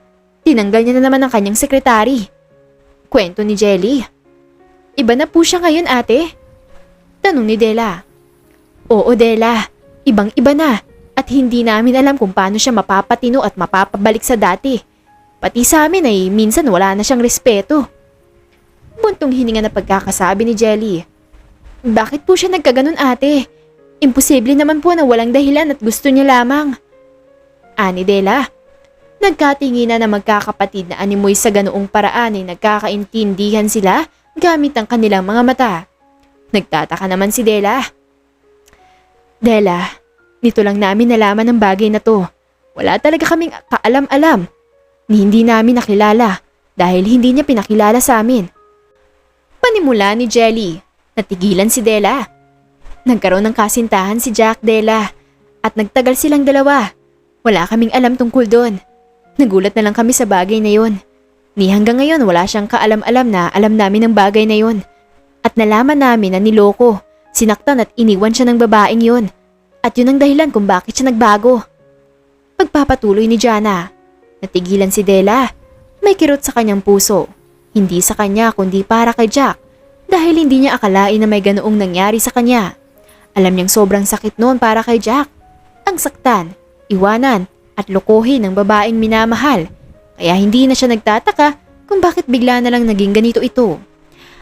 A: tinanggal niya na naman ang kanyang sekretary. Kwento ni Jelly. Iba na po siya ngayon ate? Tanong ni Dela. Oo Dela, ibang-iba na at hindi namin alam kung paano siya mapapatino at mapapabalik sa dati. Pati sa amin ay minsan wala na siyang respeto. Buntong hininga na pagkakasabi ni Jelly. Bakit po siya nagkaganon ate? Imposible naman po na walang dahilan at gusto niya lamang. Ani Dela. Nagkatinginan na magkakapatid na animoy sa ganoong paraan ay nagkakaintindihan sila gamit ang kanilang mga mata. Nagtataka naman si Dela. Dela, nito lang namin nalaman ang bagay na to. Wala talaga kaming kaalam-alam. Ni hindi namin nakilala dahil hindi niya pinakilala sa amin. Panimula ni Jelly. Natigilan si Dela. Nagkaroon ng kasintahan si Jack Dela at nagtagal silang dalawa. Wala kaming alam tungkol doon. Nagulat na lang kami sa bagay na yon. Ni hanggang ngayon wala siyang kaalam-alam na alam namin ang bagay na yon. At nalaman namin na niloko, sinaktan at iniwan siya ng babaeng yon. At yun ang dahilan kung bakit siya nagbago. Pagpapatuloy ni Jana. Natigilan si Dela. May kirot sa kanyang puso. Hindi sa kanya kundi para kay Jack. Dahil hindi niya akalain na may ganoong nangyari sa kanya. Alam niyang sobrang sakit noon para kay Jack. Ang saktan, iwanan at lokohin ng babaeng minamahal. Kaya hindi na siya nagtataka kung bakit bigla na lang naging ganito ito.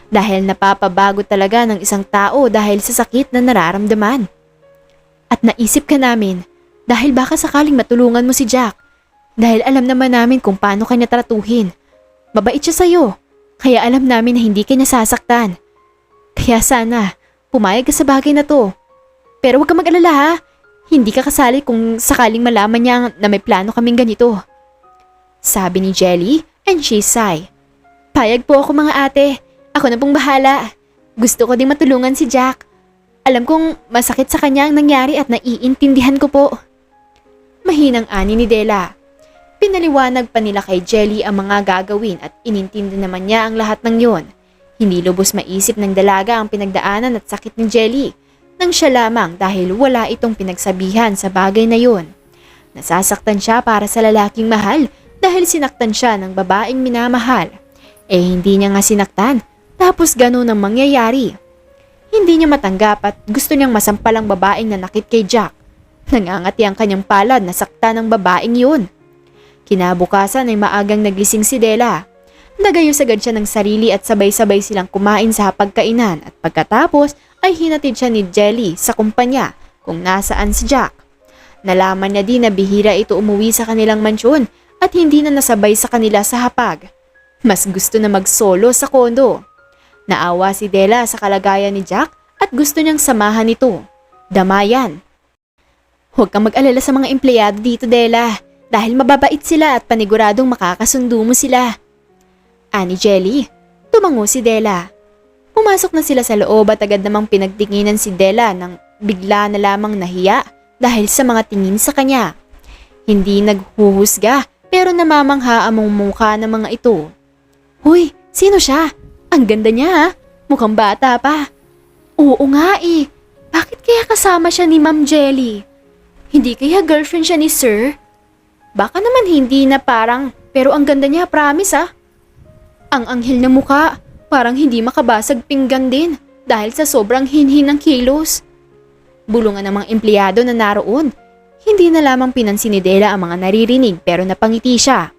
A: Dahil napapabago talaga ng isang tao dahil sa sakit na nararamdaman. At naisip ka namin dahil baka sakaling matulungan mo si Jack. Dahil alam naman namin kung paano kanya tratuhin. Mabait siya sa'yo, kaya alam namin na hindi kanya sasaktan. Kaya sana, pumayag ka sa bagay na to. Pero huwag ka mag-alala ha, hindi ka kasali kung sakaling malaman niya na may plano kaming ganito. Sabi ni Jelly and she sigh. Payag po ako mga ate, ako na pong bahala. Gusto ko ding matulungan si Jack. Alam kong masakit sa kanya ang nangyari at naiintindihan ko po. Mahinang ani ni Dela. Pinaliwanag pa nila kay Jelly ang mga gagawin at inintindi naman niya ang lahat ng yon. Hindi lubos maisip ng dalaga ang pinagdaanan at sakit ni Jelly nang siya lamang dahil wala itong pinagsabihan sa bagay na yon. Nasasaktan siya para sa lalaking mahal dahil sinaktan siya ng babaeng minamahal. Hindi niya nga sinaktan Tapos ganun ang mangyayari. Hindi niya matanggap at gusto niyang masampal ang babaeng nanakit kay Jack. Nangangati ang kanyang palad na sakta ng babaeng yun. Kinabukasan ay maagang naglising si Della. Nagayos agad siya ng sarili at sabay-sabay silang kumain sa hapagkainan at pagkatapos ay hinatid siya ni Jelly sa kumpanya kung nasaan si Jack. Nalaman niya din na bihira ito umuwi sa kanilang mansyon at hindi na nasabay sa kanila sa hapag. Mas gusto na mag-solo sa kondo. Naawa si Della sa kalagayan ni Jack at gusto niyang samahan ito. Damayan. Huwag kang mag-alala sa mga empleyado dito, Della, dahil mababait sila at paniguradong makakasundo mo sila. Ani Jelly, tumango si Della. Pumasok na sila sa loob at agad namang pinagtinginan si Della nang bigla na lamang nahiya dahil sa mga tingin sa kanya. Hindi naghuhusga pero namamangha ang mukha ng mga ito. Hoy, sino siya? Ang ganda niya ha? Mukhang bata pa. Oo nga eh. Bakit kaya kasama siya ni Ma'am Jelly? Hindi kaya girlfriend siya ni Sir? Baka naman hindi na parang, pero ang ganda niya, promise ah. Ang anghel na mukha, parang hindi makabasag pinggan din dahil sa sobrang hinhin ng kilos. Bulungan ng mga empleyado na naroon. Hindi na lamang pinansin ni Della ang mga naririnig pero napangiti siya.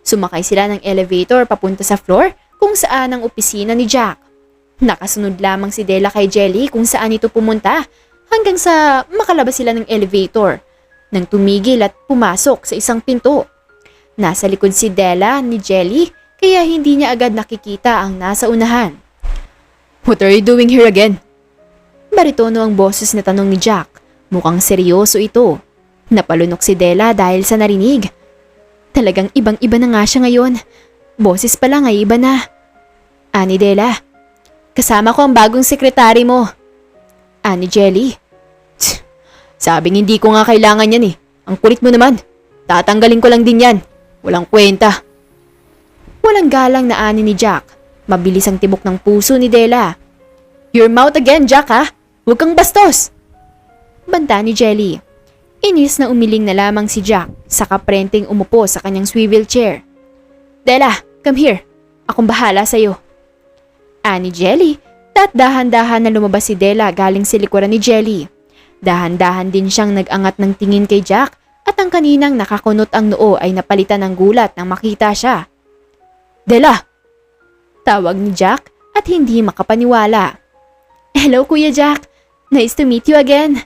A: Sumakay sila ng elevator papunta sa floor kung saan ang opisina ni Jack. Nakasunod lamang si Della kay Jelly kung saan ito pumunta hanggang sa makalabas sila ng elevator. Nang tumigil at pumasok sa isang pinto. Nasa likod si Della ni Jelly kaya hindi niya agad nakikita ang nasa unahan. What are you doing here again? Baritono ang boses na tanong ni Jack. Mukhang seryoso ito. Napalunok si Della dahil sa narinig. Talagang ibang-iba na nga siya ngayon. Boses pa lang ay iba na. Ani Della, kasama ko ang bagong sekretary mo. Ani Jelly. Sabing hindi ko nga kailangan yan eh. Ang kulit mo naman. Tatanggalin ko lang din yan. Walang kwenta. Walang galang na ani ni Jack. Mabilis ang tibok ng puso ni Della. Your mouth again, Jack ha? Huwag kang bastos. Banta ni Jelly. Inis na umiling na lamang si Jack sa kaprenteng umupo sa kanyang swivel chair. Della, come here. Akong bahala sa'yo. Ani Jelly, at dahan-dahan na lumabas si Della galing sa likuran ni Jelly. Dahan-dahan din siyang nag-angat ng tingin kay Jack at ang kaninang nakakunot ang noo ay napalitan ng gulat nang makita siya. Della! Tawag ni Jack at hindi makapaniwala. Hello Kuya Jack! Nice to meet you again!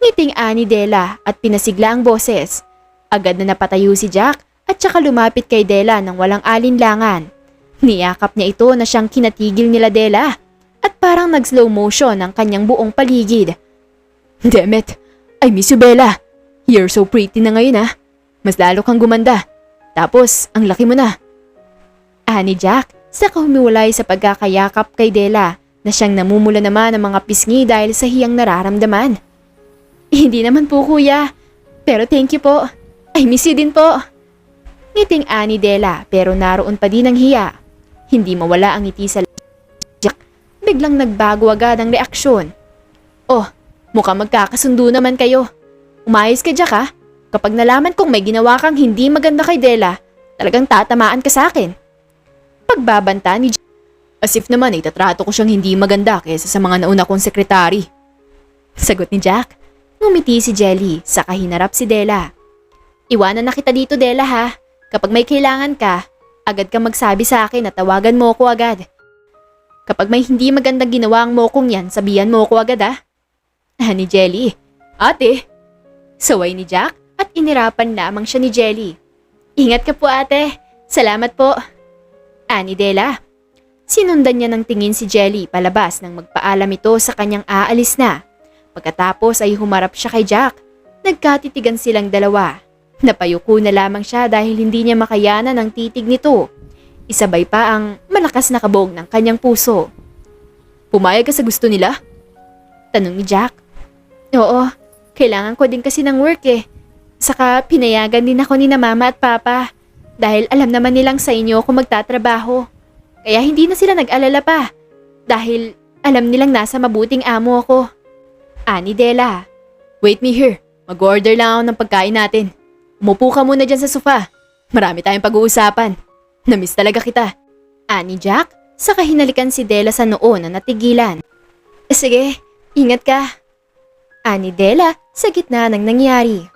A: Ngiting ani Della at pinasigla ang boses. Agad na napatayo si Jack at saka lumapit kay Della nang walang alinlangan. Niyakap niya ito na siyang kinatigil nila Della at parang nag-slow motion ang kanyang buong paligid. Damn it! I miss you, Bella. You're so pretty na ngayon ah. Mas lalo kang gumanda. Tapos, ang laki mo na. Ani Jack, saka humiwalay sa pagkakayakap kay Della na siyang namumula naman ng mga pisngi dahil sa hiyang nararamdaman. Hindi naman po kuya, pero thank you po. I miss you din po. Ngiting ani Della pero naroon pa din ang hiya. Hindi mawala ang ngiti sa Jack. Biglang nagbago agad ang reaksyon. Oh, mukhang magkakasundo naman kayo. Umayos ka Jack ha. Kapag nalaman kong may ginawa kang hindi maganda kay Della, talagang tatamaan ka sa akin. Pagbabanta ni Jack. As if naman itatrato ko siyang hindi maganda kaysa sa mga nauna kong sekretary. Sagot ni Jack. Ngumiti si Jelly, saka hinarap si Della. Iwanan na kita dito Della ha. Kapag may kailangan ka, agad ka magsabi sa akin at tawagan mo ko agad. Kapag may hindi magandang ginawa ang mokong yan, sabihan mo ko agad ha. Ni Jelly. Ate. Saway ni Jack at inirapan lamang siya ni Jelly. Ingat ka po ate. Salamat po. Ani Della. Sinundan niya ng tingin si Jelly palabas nang magpaalam ito sa kanyang aalis na. Pagkatapos ay humarap siya kay Jack. Nagkatitigan silang dalawa. Napayuko na lamang siya dahil hindi niya makayanan ang titig nito. Isabay pa ang malakas na kabog ng kanyang puso. Pumayag ka sa gusto nila? Tanong ni Jack. Oo, kailangan ko din kasi ng work eh. Saka pinayagan din ako ni na mama at papa. Dahil alam naman nilang sa inyo ako magtatrabaho. Kaya hindi na sila nag-alala pa. Dahil alam nilang nasa mabuting amo ako. Ani Della. Wait me here. Mag-order lang ako ng pagkain natin. Umupo ka muna dyan sa sofa. Marami tayong pag-uusapan. Namiss talaga kita. Ani Jack, Saka hinalikan si Della sa noo na natigilan. Sige, ingat ka. Ani Della sa gitna ng nangyari.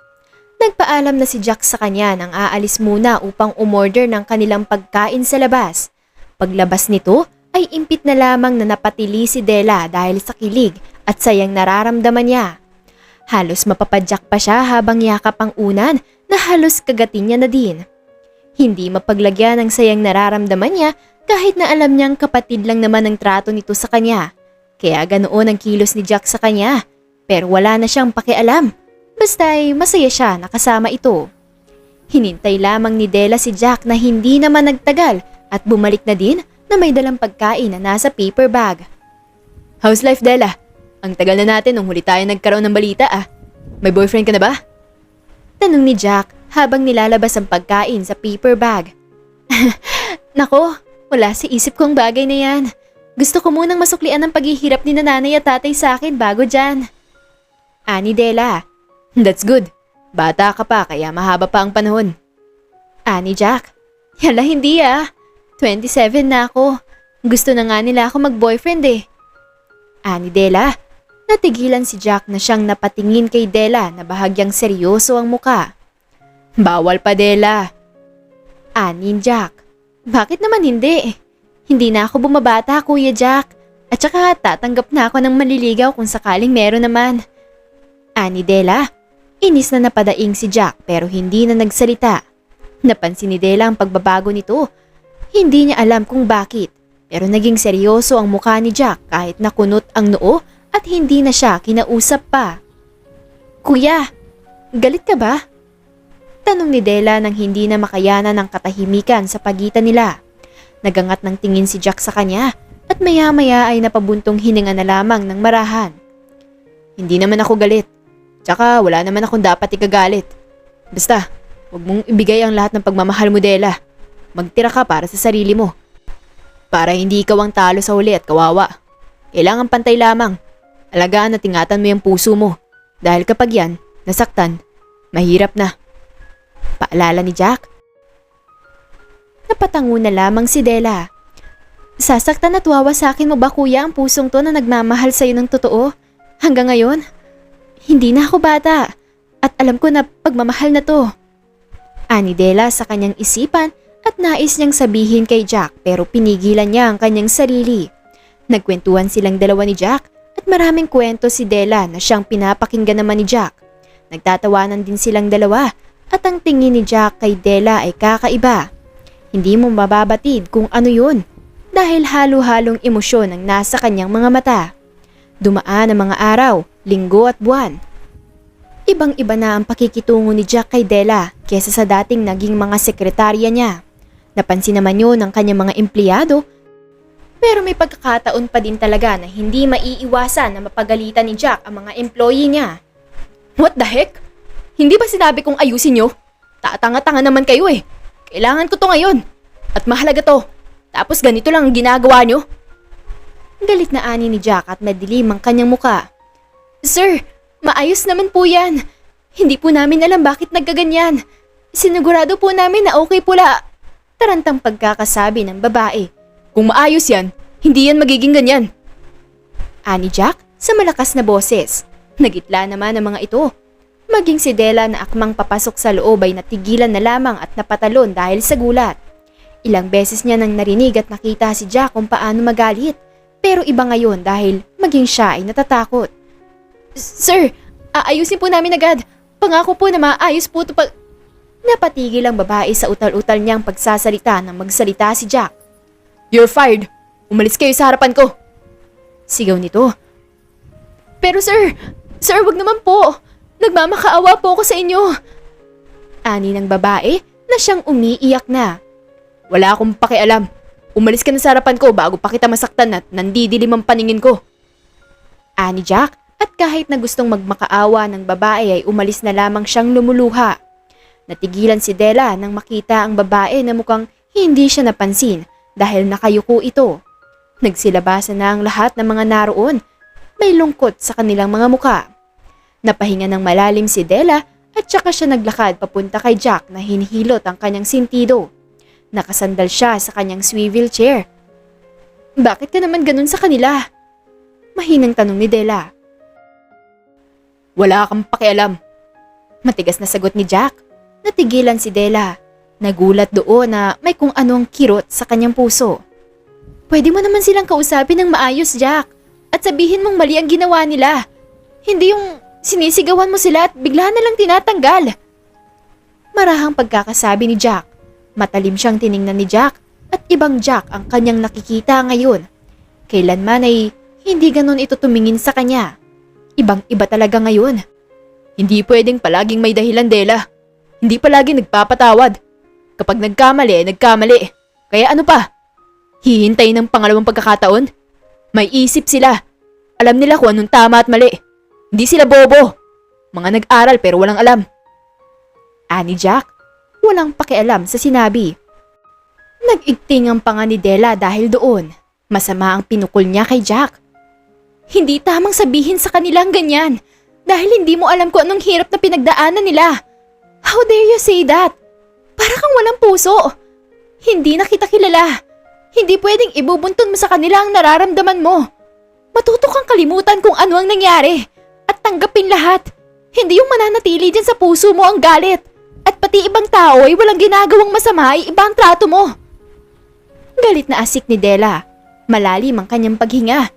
A: Nagpaalam na si Jack sa kanya nang aalis muna upang umorder ng kanilang pagkain sa labas. Paglabas nito ay impit na lamang na napatili si Della dahil sa kilig at sayang nararamdaman niya. Halos mapapadyak pa siya habang yakap ang unan na halos kagatin niya na din. Hindi mapaglagyan ng sayang nararamdaman niya kahit na alam niyang kapatid lang naman ang trato nito sa kanya. Kaya ganoon ang kilos ni Jack sa kanya, pero wala na siyang pakialam. Basta ay masaya siya na kasama ito. Hinintay lamang ni Della si Jack na hindi naman nagtagal at bumalik na din na may dalang pagkain na nasa paper bag. How's life, Della? Ang tagal na natin nung huli tayo nagkaroon ng balita ah. May boyfriend ka na ba? Tanong ni Jack habang nilalabas ang pagkain sa paper bag. Nako, wala sa isip kong bagay na yan. Gusto ko munang masuklian ang paghihirap ni nanay at tatay sa akin bago dyan. Ani Della. That's good. Bata ka pa kaya mahaba pa ang panahon. Ani Jack. Yala hindi ah. 27 na ako. Gusto na nga nila ako mag-boyfriend eh. Ani Della. Natigilan si Jack na siyang napatingin kay Della na bahagyang seryoso ang muka. Bawal pa Della. Ani Jack. Bakit naman hindi? Hindi na ako bumabata, Kuya Jack. At saka tatanggap na ako ng maliligaw kung sakaling meron naman. Ani Della. Inis na napadaing si Jack pero hindi na nagsalita. Napansin ni Della ang pagbabago nito. Hindi niya alam kung bakit. Pero naging seryoso ang mukha ni Jack kahit nakunot ang noo at hindi na siya kinausap pa. Kuya, galit ka ba? Tanong ni Della nang hindi na makayanan ng katahimikan sa pagitan nila. Nagangat ng tingin si Jack sa kanya at maya-maya ay napabuntong hininga na lamang ng marahan. Hindi naman ako galit. Tsaka wala naman akong dapat ikagalit. Basta, huwag mong ibigay ang lahat ng pagmamahal mo, Della. Magtira ka para sa sarili mo. Para hindi ikaw ang talo sa huli at kawawa. Kailangan pantay lamang. Alagaan at ingatan mo yung puso mo. Dahil kapag yan, nasaktan, mahirap na. Paalala ni Jack. Napatango na lamang si Della. Sasaktan at wawasakin mo ba kuya ang pusong to na nagmamahal sa'yo ng totoo? Hanggang ngayon? Hindi na ako bata at alam ko na pagmamahal na to. Ani Della sa kanyang isipan at nais niyang sabihin kay Jack pero pinigilan niya ang kanyang sarili. Nagkwentuhan silang dalawa ni Jack at maraming kwento si Della na siyang pinapakinggan naman ni Jack. Nagtatawanan din silang dalawa at ang tingin ni Jack kay Della ay kakaiba. Hindi mo mababatid kung ano yun dahil halo-halong emosyon ang nasa kanyang mga mata. Dumaan ang mga araw, linggo at buwan. Ibang-iba na ang pakikitungo ni Jack kay Della kesa sa dating naging mga sekretarya niya. Napansin naman yun ng kanyang mga empleyado pero may pagkakataon pa din talaga na hindi maiiwasan na mapagalitan ni Jack ang mga employee niya. What the heck? Hindi ba sinabi kong ayusin nyo? Tatanga-tanga naman kayo eh. Kailangan ko to ngayon. At mahalaga to. Tapos ganito lang ang ginagawa nyo. Galit na ani ni Jack at nadilim ang kanyang muka. Sir, maayos naman po yan. Hindi po namin alam bakit nagkaganyan. Sinigurado po namin na okay pula. Tarantang pagkakasabi ng babae. Kung maayos yan, hindi yan magiging ganyan. Ani Jack sa malakas na boses. Nagitla naman ang mga ito. Maging si Della na akmang papasok sa loob ay natigilan na lamang at napatalon dahil sa gulat. Ilang beses niya nang narinig at nakita si Jack kung paano magalit. Pero iba ngayon dahil maging siya ay natatakot. Sir, aayusin po namin agad. Pangako po na maayos po ito pag... Napatigil ang babae sa utal-utal niyang pagsasalita nang magsalita si Jack. You're fired. Umalis kayo sa harapan ko. Sigaw nito. Pero sir, wag naman po. Nagmamakaawa po ako sa inyo. Ani ng babae na siyang umiiyak na. Wala akong pakialam. Umalis ka na sa harapan ko bago pa kita masaktan at nandidilim ang paningin ko. Ani Jack at kahit na gustong magmakaawa ng babae ay umalis na lamang siyang lumuluha. Natigilan si Della nang makita ang babae na mukhang hindi siya napansin dahil nakayuko ito. Nagsilabasan na ang lahat ng mga naroon. May lungkot sa kanilang mga muka. Napahinga ng malalim si Della at saka siya naglakad papunta kay Jack na hinihilot ang kanyang sintido. Nakasandal siya sa kanyang swivel chair. Bakit ka naman ganun sa kanila? Mahinang tanong ni Della. Wala kang pakialam. Matigas na sagot ni Jack. Natigilan si Della. Nagulat doon na may kung anong kirot sa kanyang puso. Pwede mo naman silang kausapin ng maayos, Jack. At sabihin mong mali ang ginawa nila. Hindi yung sinisigawan mo sila at bigla na lang tinatanggal. Marahang pagkakasabi ni Jack. Matalim siyang tiningnan ni Jack at ibang Jack ang kanyang nakikita ngayon. Kailanman ay hindi ganon ito tumingin sa kanya. Ibang-iba talaga ngayon. Hindi pwedeng palaging may dahilan, Della. Hindi palaging nagpapatawad. Kapag nagkamali, nagkamali. Kaya ano pa? Hihintay ng pangalawang pagkakataon? May isip sila. Alam nila kung anong tama at mali. Hindi sila bobo. Mga nag-aral pero walang alam. Ani Jack, walang pakialam sa sinabi. Nag-igting ang panga ni Della dahil doon. Masama ang pinukol niya kay Jack. Hindi tamang sabihin sa kanilang ganyan dahil hindi mo alam kung anong hirap na pinagdaanan nila. How dare you say that? Para kang walang puso. Hindi na kita kilala. Hindi pwedeng ibubuntun mo sa kanila ang nararamdaman mo. Matuto kang kalimutan kung ano ang nangyari at tanggapin lahat. Hindi yung mananatili dyan sa puso mo ang galit at pati ibang tao ay walang ginagawang masama ay ibang trato mo. Galit na asik ni Della. Malalim ang kanyang paghinga.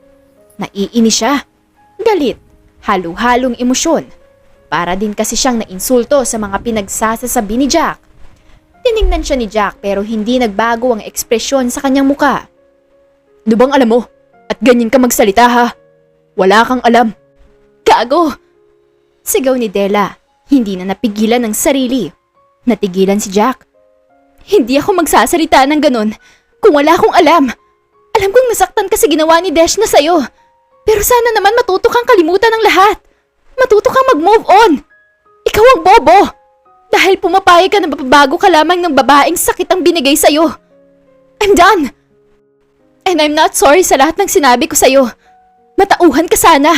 A: Naiinis siya. Galit. Halo-halong emosyon. Para din kasi siyang nainsulto sa mga pinagsasasabi ni Jack. Tiningnan siya ni Jack pero hindi nagbago ang ekspresyon sa kanyang muka. Ano bang alam mo? At ganyan ka magsalita ha? Wala kang alam. Gago! Sigaw ni Della. Hindi na napigilan ng sarili. Natigilan si Jack. Hindi ako magsasalita ng ganun kung wala akong alam. Alam kong nasaktan kasi ginawa ni Desh na sa'yo. Pero sana naman matuto kang kalimutan ng lahat. Matuto kang mag-move on. Ikaw ang bobo. Dahil pumapayag ka na mapabago ka lamang ng babaeng sakit ang binigay sa'yo. I'm done. And I'm not sorry sa lahat ng sinabi ko sa'yo. Matauhan ka sana.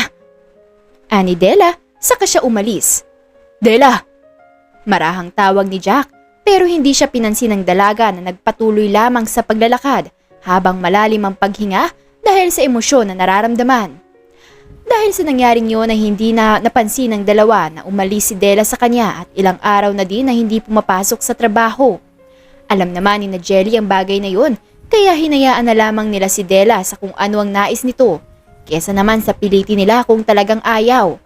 A: Ani Della, saka siya umalis. Della! Marahang tawag ni Jack pero hindi siya pinansin ng dalaga na nagpatuloy lamang sa paglalakad habang malalim ang paghinga dahil sa emosyon na nararamdaman. Dahil sa nangyaring yun ay hindi na napansin ng dalawa na umalis si Della sa kanya at ilang araw na din na hindi pumapasok sa trabaho. Alam naman ni na Jelly ang bagay na yun kaya hinayaan na lamang nila si Della sa kung ano ang nais nito kesa naman sa pilitin nila kung talagang ayaw.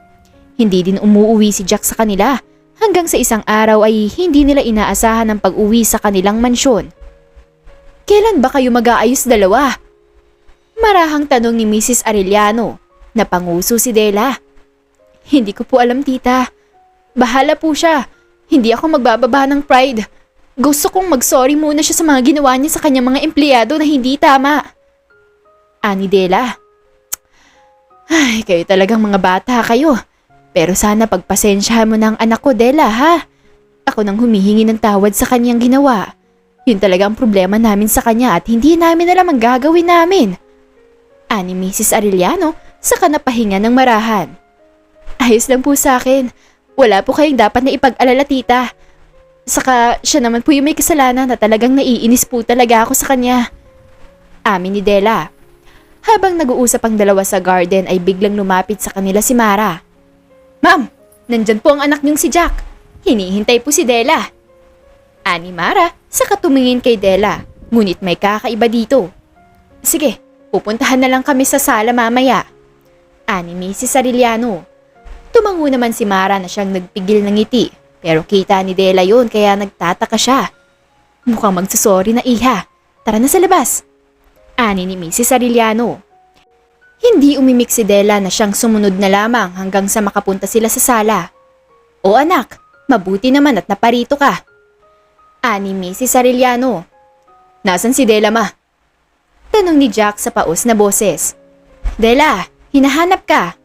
A: Hindi din umuuwi si Jack sa kanila hanggang sa isang araw ay hindi nila inaasahan ang pag-uwi sa kanilang mansyon. Kailan ba kayo mag-aayos dalawa? Marahang tanong ni Mrs. Arellano. Napanguso si Della. Hindi ko po alam, tita. Bahala po siya. Hindi ako magbababa ng pride. Gusto kong mag-sorry muna siya sa mga ginawa niya sa kanyang mga empleyado na hindi tama. Ani Della. Ay, kayo talagang mga bata kayo. Pero sana pagpasensyahan mo na ang anak ko, Della, ha? Ako nang humihingi ng tawad sa kanyang ginawa. Yun talaga ang problema namin sa kanya at hindi namin alam ang gagawin namin. Ani Mrs. Arellano, saka napahinga ng marahan. Ayos lang po sa akin. Wala po kayong dapat na ipag-alala, tita. Saka siya naman po yung may kasalanan na talagang naiinis po talaga ako sa kanya. Amin ni Della. Habang nag-uusap ang dalawa sa garden ay biglang lumapit sa kanila si Mara. Ma'am, nandyan po ang anak niyong si Jack. Hinihintay po si Della. Ani Mara, saka tumingin kay Della. Ngunit may kakaiba dito. Sige, pupuntahan na lang kami sa sala mamaya. Ani Mrs. Arellano. Tumango naman si Mara na siyang nagpigil ng ngiti. Pero kita ni Della yun kaya nagtataka siya. Mukhang magsasorry na iha. Tara na sa labas. Ani ni Mrs. Arellano. Hindi umimik si Della na siyang sumunod na lamang hanggang sa makapunta sila sa sala. O anak, mabuti naman at naparito ka. Ani Mrs. Arellano. Nasaan si Della, ma? Tanong ni Jack sa paos na boses. Della, hinahanap ka.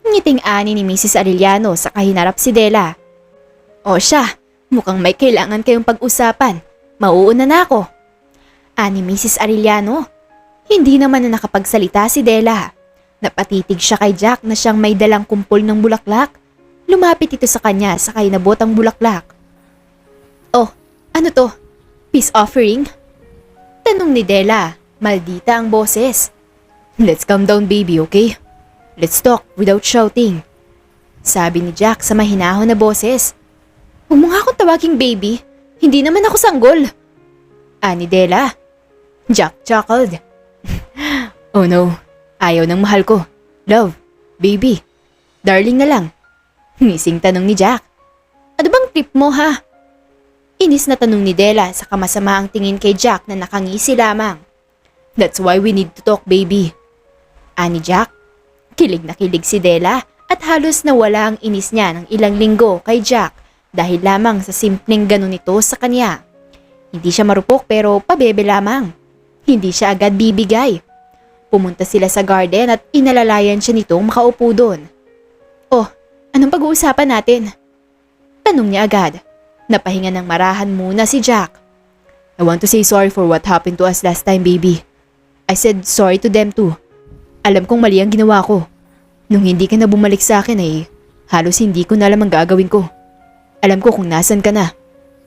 A: Ngiting ani ni Mrs. Arellano sa kahinarap si Della. O siya, mukhang may kailangan kayong pag-usapan. Mauuna na ako. Ani Mrs. Arellano. Hindi naman na nakapagsalita si Della. Napatitig siya kay Jack na siyang may dalang kumpol ng bulaklak. Lumapit ito sa kanya sakay nabot ang bulaklak. Oh, ano to? Peace offering? Tanong ni Della. Maldita ang boses. Let's calm down baby, okay? Let's talk without shouting. Sabi ni Jack sa mahinahon na boses. Huwag mo nga akong tawaging baby. Hindi naman ako sanggol. Ani Dela. Jack chuckled. Oh no, ayaw ng mahal ko. Love, baby, darling na lang. Ngising tanong ni Jack. Ano bang trip mo ha? Inis na tanong ni Dela sa kamasama ang tingin kay Jack na nakangisi lamang. That's why we need to talk baby. Ani Jack. Kilig na kilig si Dela at halos nawala ang inis niya ng ilang linggo kay Jack dahil lamang sa simpleng ganun nito sa kanya. Hindi siya marupok pero pabebe lamang. Hindi siya agad bibigay. Pumunta sila sa garden at inalalayan siya nitong makaupo doon. Oh, anong pag-uusapan natin? Tanong niya agad. Napahinga ng marahan muna si Jack. I want to say sorry for what happened to us last time baby. I said sorry to them too. Alam kong mali ang ginawa ko. Nung hindi ka na bumalik sa akin ay halos hindi ko na alam ang gagawin ko. Alam ko kung nasan ka na.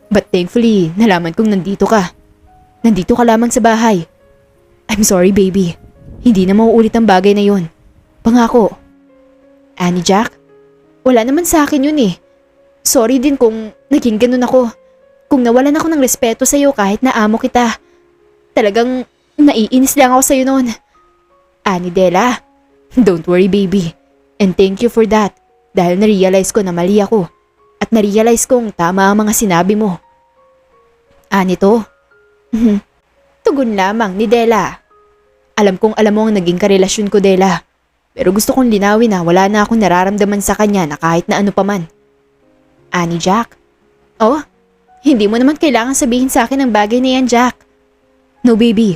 A: But thankfully, nalaman kong nandito ka. Nandito ka lamang sa bahay. I'm sorry baby. Hindi na mauulit ang bagay na yun. Pangako. Ani Jack? Wala naman sa akin yun eh. Sorry din kung naging ganun ako. Kung nawalan ako ng respeto sa'yo kahit na amo kita. Talagang naiinis lang ako sa'yo noon. Ani Dela, don't worry baby. And thank you for that. Dahil na-realize ko na mali ako. At na-realize kong tama ang mga sinabi mo. Ani to? Tugon lamang ni Dela. Alam kong alam mo ang naging karelasyon ko Dela. Pero gusto kong linawin na wala na akong nararamdaman sa kanya na kahit na ano paman. Ani Jack? Oh, hindi mo naman kailangan sabihin sa akin ang bagay na yan Jack. No baby.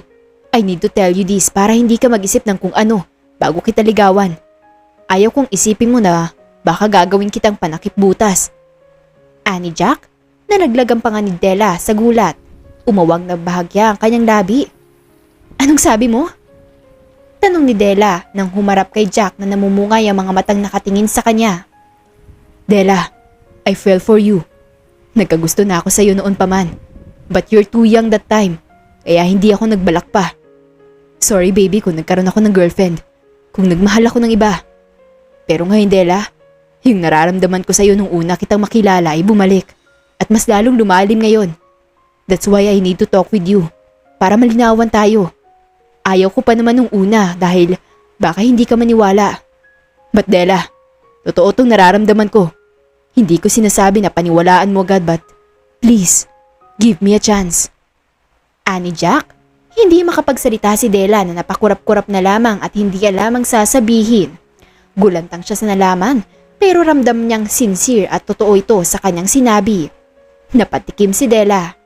A: I need to tell you this para hindi ka mag-isip ng kung ano bago kita ligawan. Ayaw kong isipin mo na baka gagawin kitang panakip butas. Ani Jack? Nalaglag ang panga ni Dela sa gulat. Umawag na bahagya ang kanyang labi. Anong sabi mo? Tanong ni Dela nang humarap kay Jack na namumungay ang mga matang nakatingin sa kanya. Dela, I fell for you. Nagkagusto na ako sa iyo noon pa man. But you're too young that time. Kaya hindi ako nagbalak pa. Sorry baby kung nagkaroon ako ng girlfriend. Kung nagmahal ako ng iba. Pero ngayon Dela, yung nararamdaman ko sa iyo nung una kitang makilala ay bumalik. At mas lalong lumalim ngayon. That's why I need to talk with you. Para malinawan tayo. Ayaw ko pa naman nung una dahil baka hindi ka maniwala. But Dela, totoo tong nararamdaman ko. Hindi ko sinasabi na paniwalaan mo agad but please, give me a chance. Ani Jack? Hindi makapagsalita si Dela na napakurap-kurap na lamang at hindi lamang sasabihin. Gulantang siya sa nalaman pero ramdam niyang sincere at totoo ito sa kanyang sinabi. Napatikim si Dela.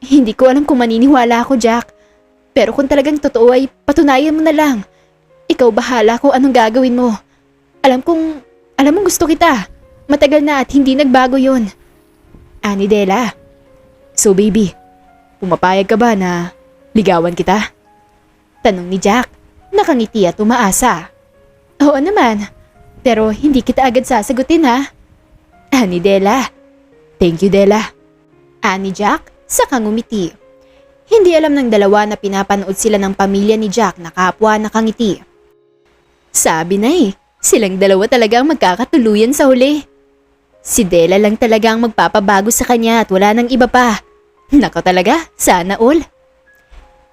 A: Hindi ko alam kung maniniwala ako Jack. Pero kung talagang totoo ay patunayan mo na lang. Ikaw bahala kung anong gagawin mo. Alam mong gusto kita. Matagal na at hindi nagbago yun. Ani Dela. So baby, pumapayag ka ba na ligawan kita? Tanong ni Jack. Nakangiti at umaasa. Oo naman. Pero hindi kita agad sasagutin ha. Ani Dela. Thank you Dela. Ani Jack saka ngumiti. Hindi alam ng dalawa na pinapanood sila ng pamilya ni Jack na kapwa nakangiti. Sabi na silang dalawa talaga ang magkakatuluyan sa huli. Si Dela lang talaga ang magpapabago sa kanya at wala nang iba pa. Nako talaga, sana all.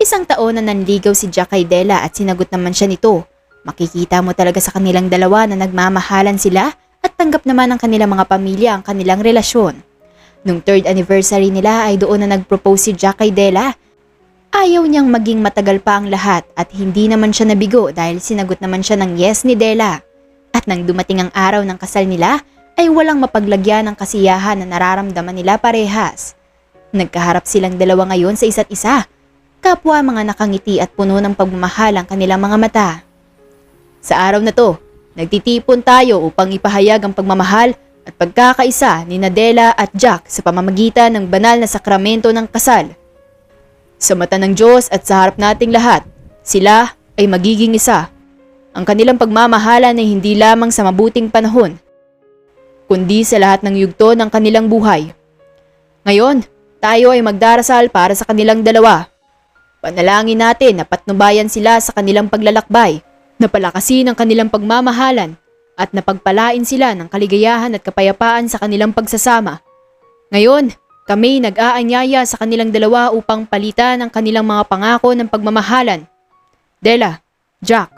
A: Isang taon na nanligaw si Jack kay Dela at sinagot naman siya nito. Makikita mo talaga sa kanilang dalawa na nagmamahalan sila at tanggap naman ng kanilang mga pamilya ang kanilang relasyon. Nung 3rd anniversary nila ay doon na nag-propose si Jack kay Dela. Ayaw niyang maging matagal pa ang lahat at hindi naman siya nabigo dahil sinagot naman siya ng yes ni Dela. At nang dumating ang araw ng kasal nila ay walang mapaglagyan ng kasiyahan na nararamdaman nila parehas. Nagkaharap silang dalawa ngayon sa isa't isa. Kapwa mga nakangiti at puno ng pagmamahal ang kanilang mga mata. Sa araw na to, nagtitipon tayo upang ipahayag ang pagmamahal at pagkakaisa ni Dela at Jack sa pamamagitan ng banal na sakramento ng kasal. Sa mata ng Diyos at sa harap nating lahat, sila ay magiging isa. Ang kanilang pagmamahalan ay hindi lamang sa mabuting panahon, kundi sa lahat ng yugto ng kanilang buhay. Ngayon, tayo ay magdarasal para sa kanilang dalawa Panalangin natin na patnubayan sila sa kanilang paglalakbay, napalakasin ang kanilang pagmamahalan, at napagpalain sila ng kaligayahan at kapayapaan sa kanilang pagsasama. Ngayon, kami nag-aanyaya sa kanilang dalawa upang palitan ang kanilang mga pangako ng pagmamahalan. Della, Jack,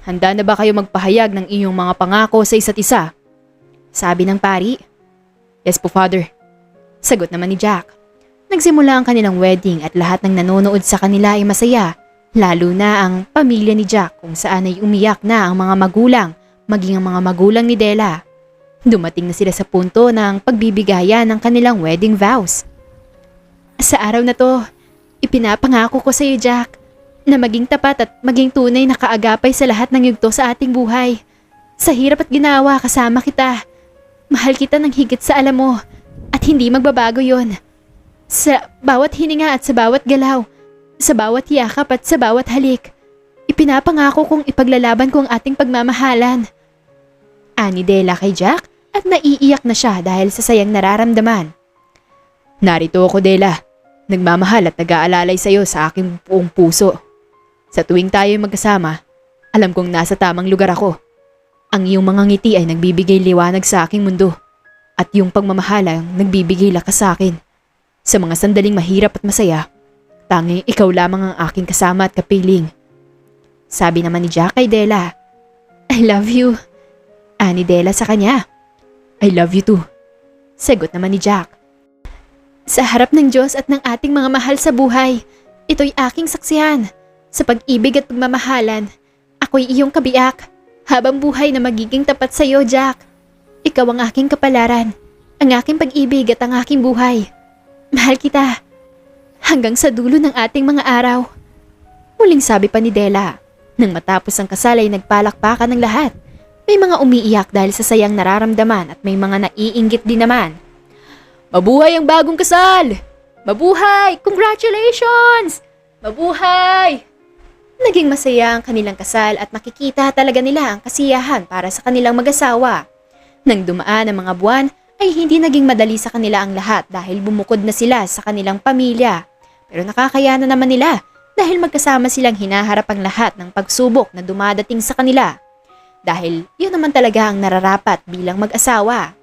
A: handa na ba kayo magpahayag ng inyong mga pangako sa isa't isa? Sabi ng pari. Yes po, Father. Sagot naman ni Jack. Nagsimula ang kanilang wedding at lahat ng nanonood sa kanila ay masaya, lalo na ang pamilya ni Jack kung saan ay umiyak na ang mga magulang, maging ang mga magulang ni Della. Dumating na sila sa punto ng pagbibigayan ng kanilang wedding vows. Sa araw na to, ipinapangako ko sa iyo, Jack, na maging tapat at maging tunay na kaagapay sa lahat ng yugto sa ating buhay. Sa hirap at ginawa, kasama kita. Mahal kita ng higit sa alam mo at hindi magbabago yon. Sa bawat hininga at sa bawat galaw, sa bawat yakap at sa bawat halik, ipinapangako kong ipaglalaban ko ang ating pagmamahalan. Ani Della kay Jack at naiiyak na siya dahil sa sayang nararamdaman. Narito ako, Della. Nagmamahal at nag-aalalay sa iyo sa aking buong puso. Sa tuwing tayo'y magkasama, alam kong nasa tamang lugar ako. Ang iyong mga ngiti ay nagbibigay liwanag sa aking mundo at yung pagmamahal ang nagbibigay lakas sa akin. Sa mga sandaling mahirap at masaya, tanging ikaw lamang ang aking kasama at kapiling. Sabi naman ni Jack kay Della. I love you. Ani Della sa kanya. I love you too. Sagot naman ni Jack. Sa harap ng Diyos at ng ating mga mahal sa buhay, ito'y aking saksihan. Sa pag-ibig at pagmamahalan, ako'y iyong kabiyak. Habang buhay na magiging tapat sa iyo, Jack. Ikaw ang aking kapalaran, ang aking pag-ibig at ang aking buhay. Mahal kita. Hanggang sa dulo ng ating mga araw. Muling sabi pa ni Della. Nang matapos ang kasal ay nagpalakpakan ng lahat. May mga umiiyak dahil sa sayang nararamdaman at may mga naiinggit din naman. Mabuhay ang bagong kasal! Mabuhay! Congratulations! Mabuhay! Naging masaya ang kanilang kasal at makikita talaga nila ang kasiyahan para sa kanilang mag-asawa. Nang dumaan ang mga buwan ay hindi naging madali sa kanila ang lahat dahil bumukod na sila sa kanilang pamilya. Pero nakakayanan naman nila dahil magkasama silang hinaharap ang lahat ng pagsubok na dumadating sa kanila. Dahil yun naman talaga ang nararapat bilang mag-asawa.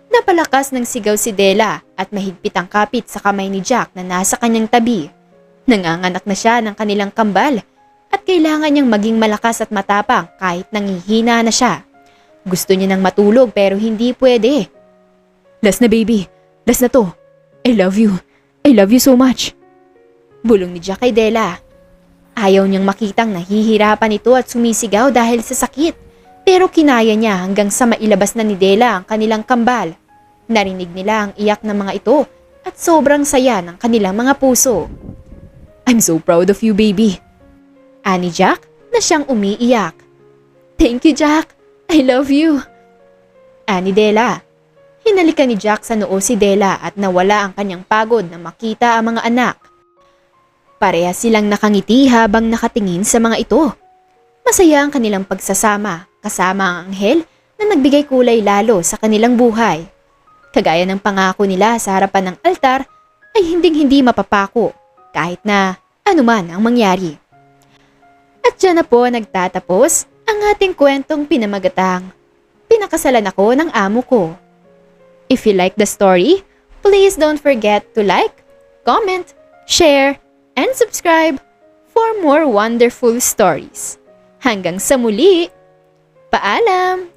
A: Napalakas ng sigaw si Della at mahigpit ang kapit sa kamay ni Jack na nasa kanyang tabi. Nanganganak na siya ng kanilang kambal at kailangan niyang maging malakas at matapang kahit nangihina na siya. Gusto niya nang matulog pero hindi pwede. Last na, baby. Last na to. I love you. I love you so much. Bulong ni Jack kay Della. Ayaw niyang makitang nahihirapan ito at sumisigaw dahil sa sakit. Pero kinaya niya hanggang sa mailabas na ni Della ang kanilang kambal. Narinig nila ang iyak ng mga ito at sobrang saya ng kanilang mga puso. I'm so proud of you, baby. Ani Jack na siyang umiiyak. Thank you, Jack. I love you. Ani Della. Hinalikan ni Jack sa noo si Della at nawala ang kanyang pagod na makita ang mga anak. Parehas silang nakangiti habang nakatingin sa mga ito. Masaya ang kanilang pagsasama kasama ang anghel na nagbigay kulay lalo sa kanilang buhay. Kagaya ng pangako nila sa harapan ng altar ay hinding-hindi mapapako kahit na anuman ang mangyari. At dyan na po nagtatapos ang ating kwentong pinamagatang Pinakasalan Ako ng Amo Ko. If you like the story, please don't forget to like, comment, share, and subscribe for more wonderful stories. Hanggang sa muli, paalam!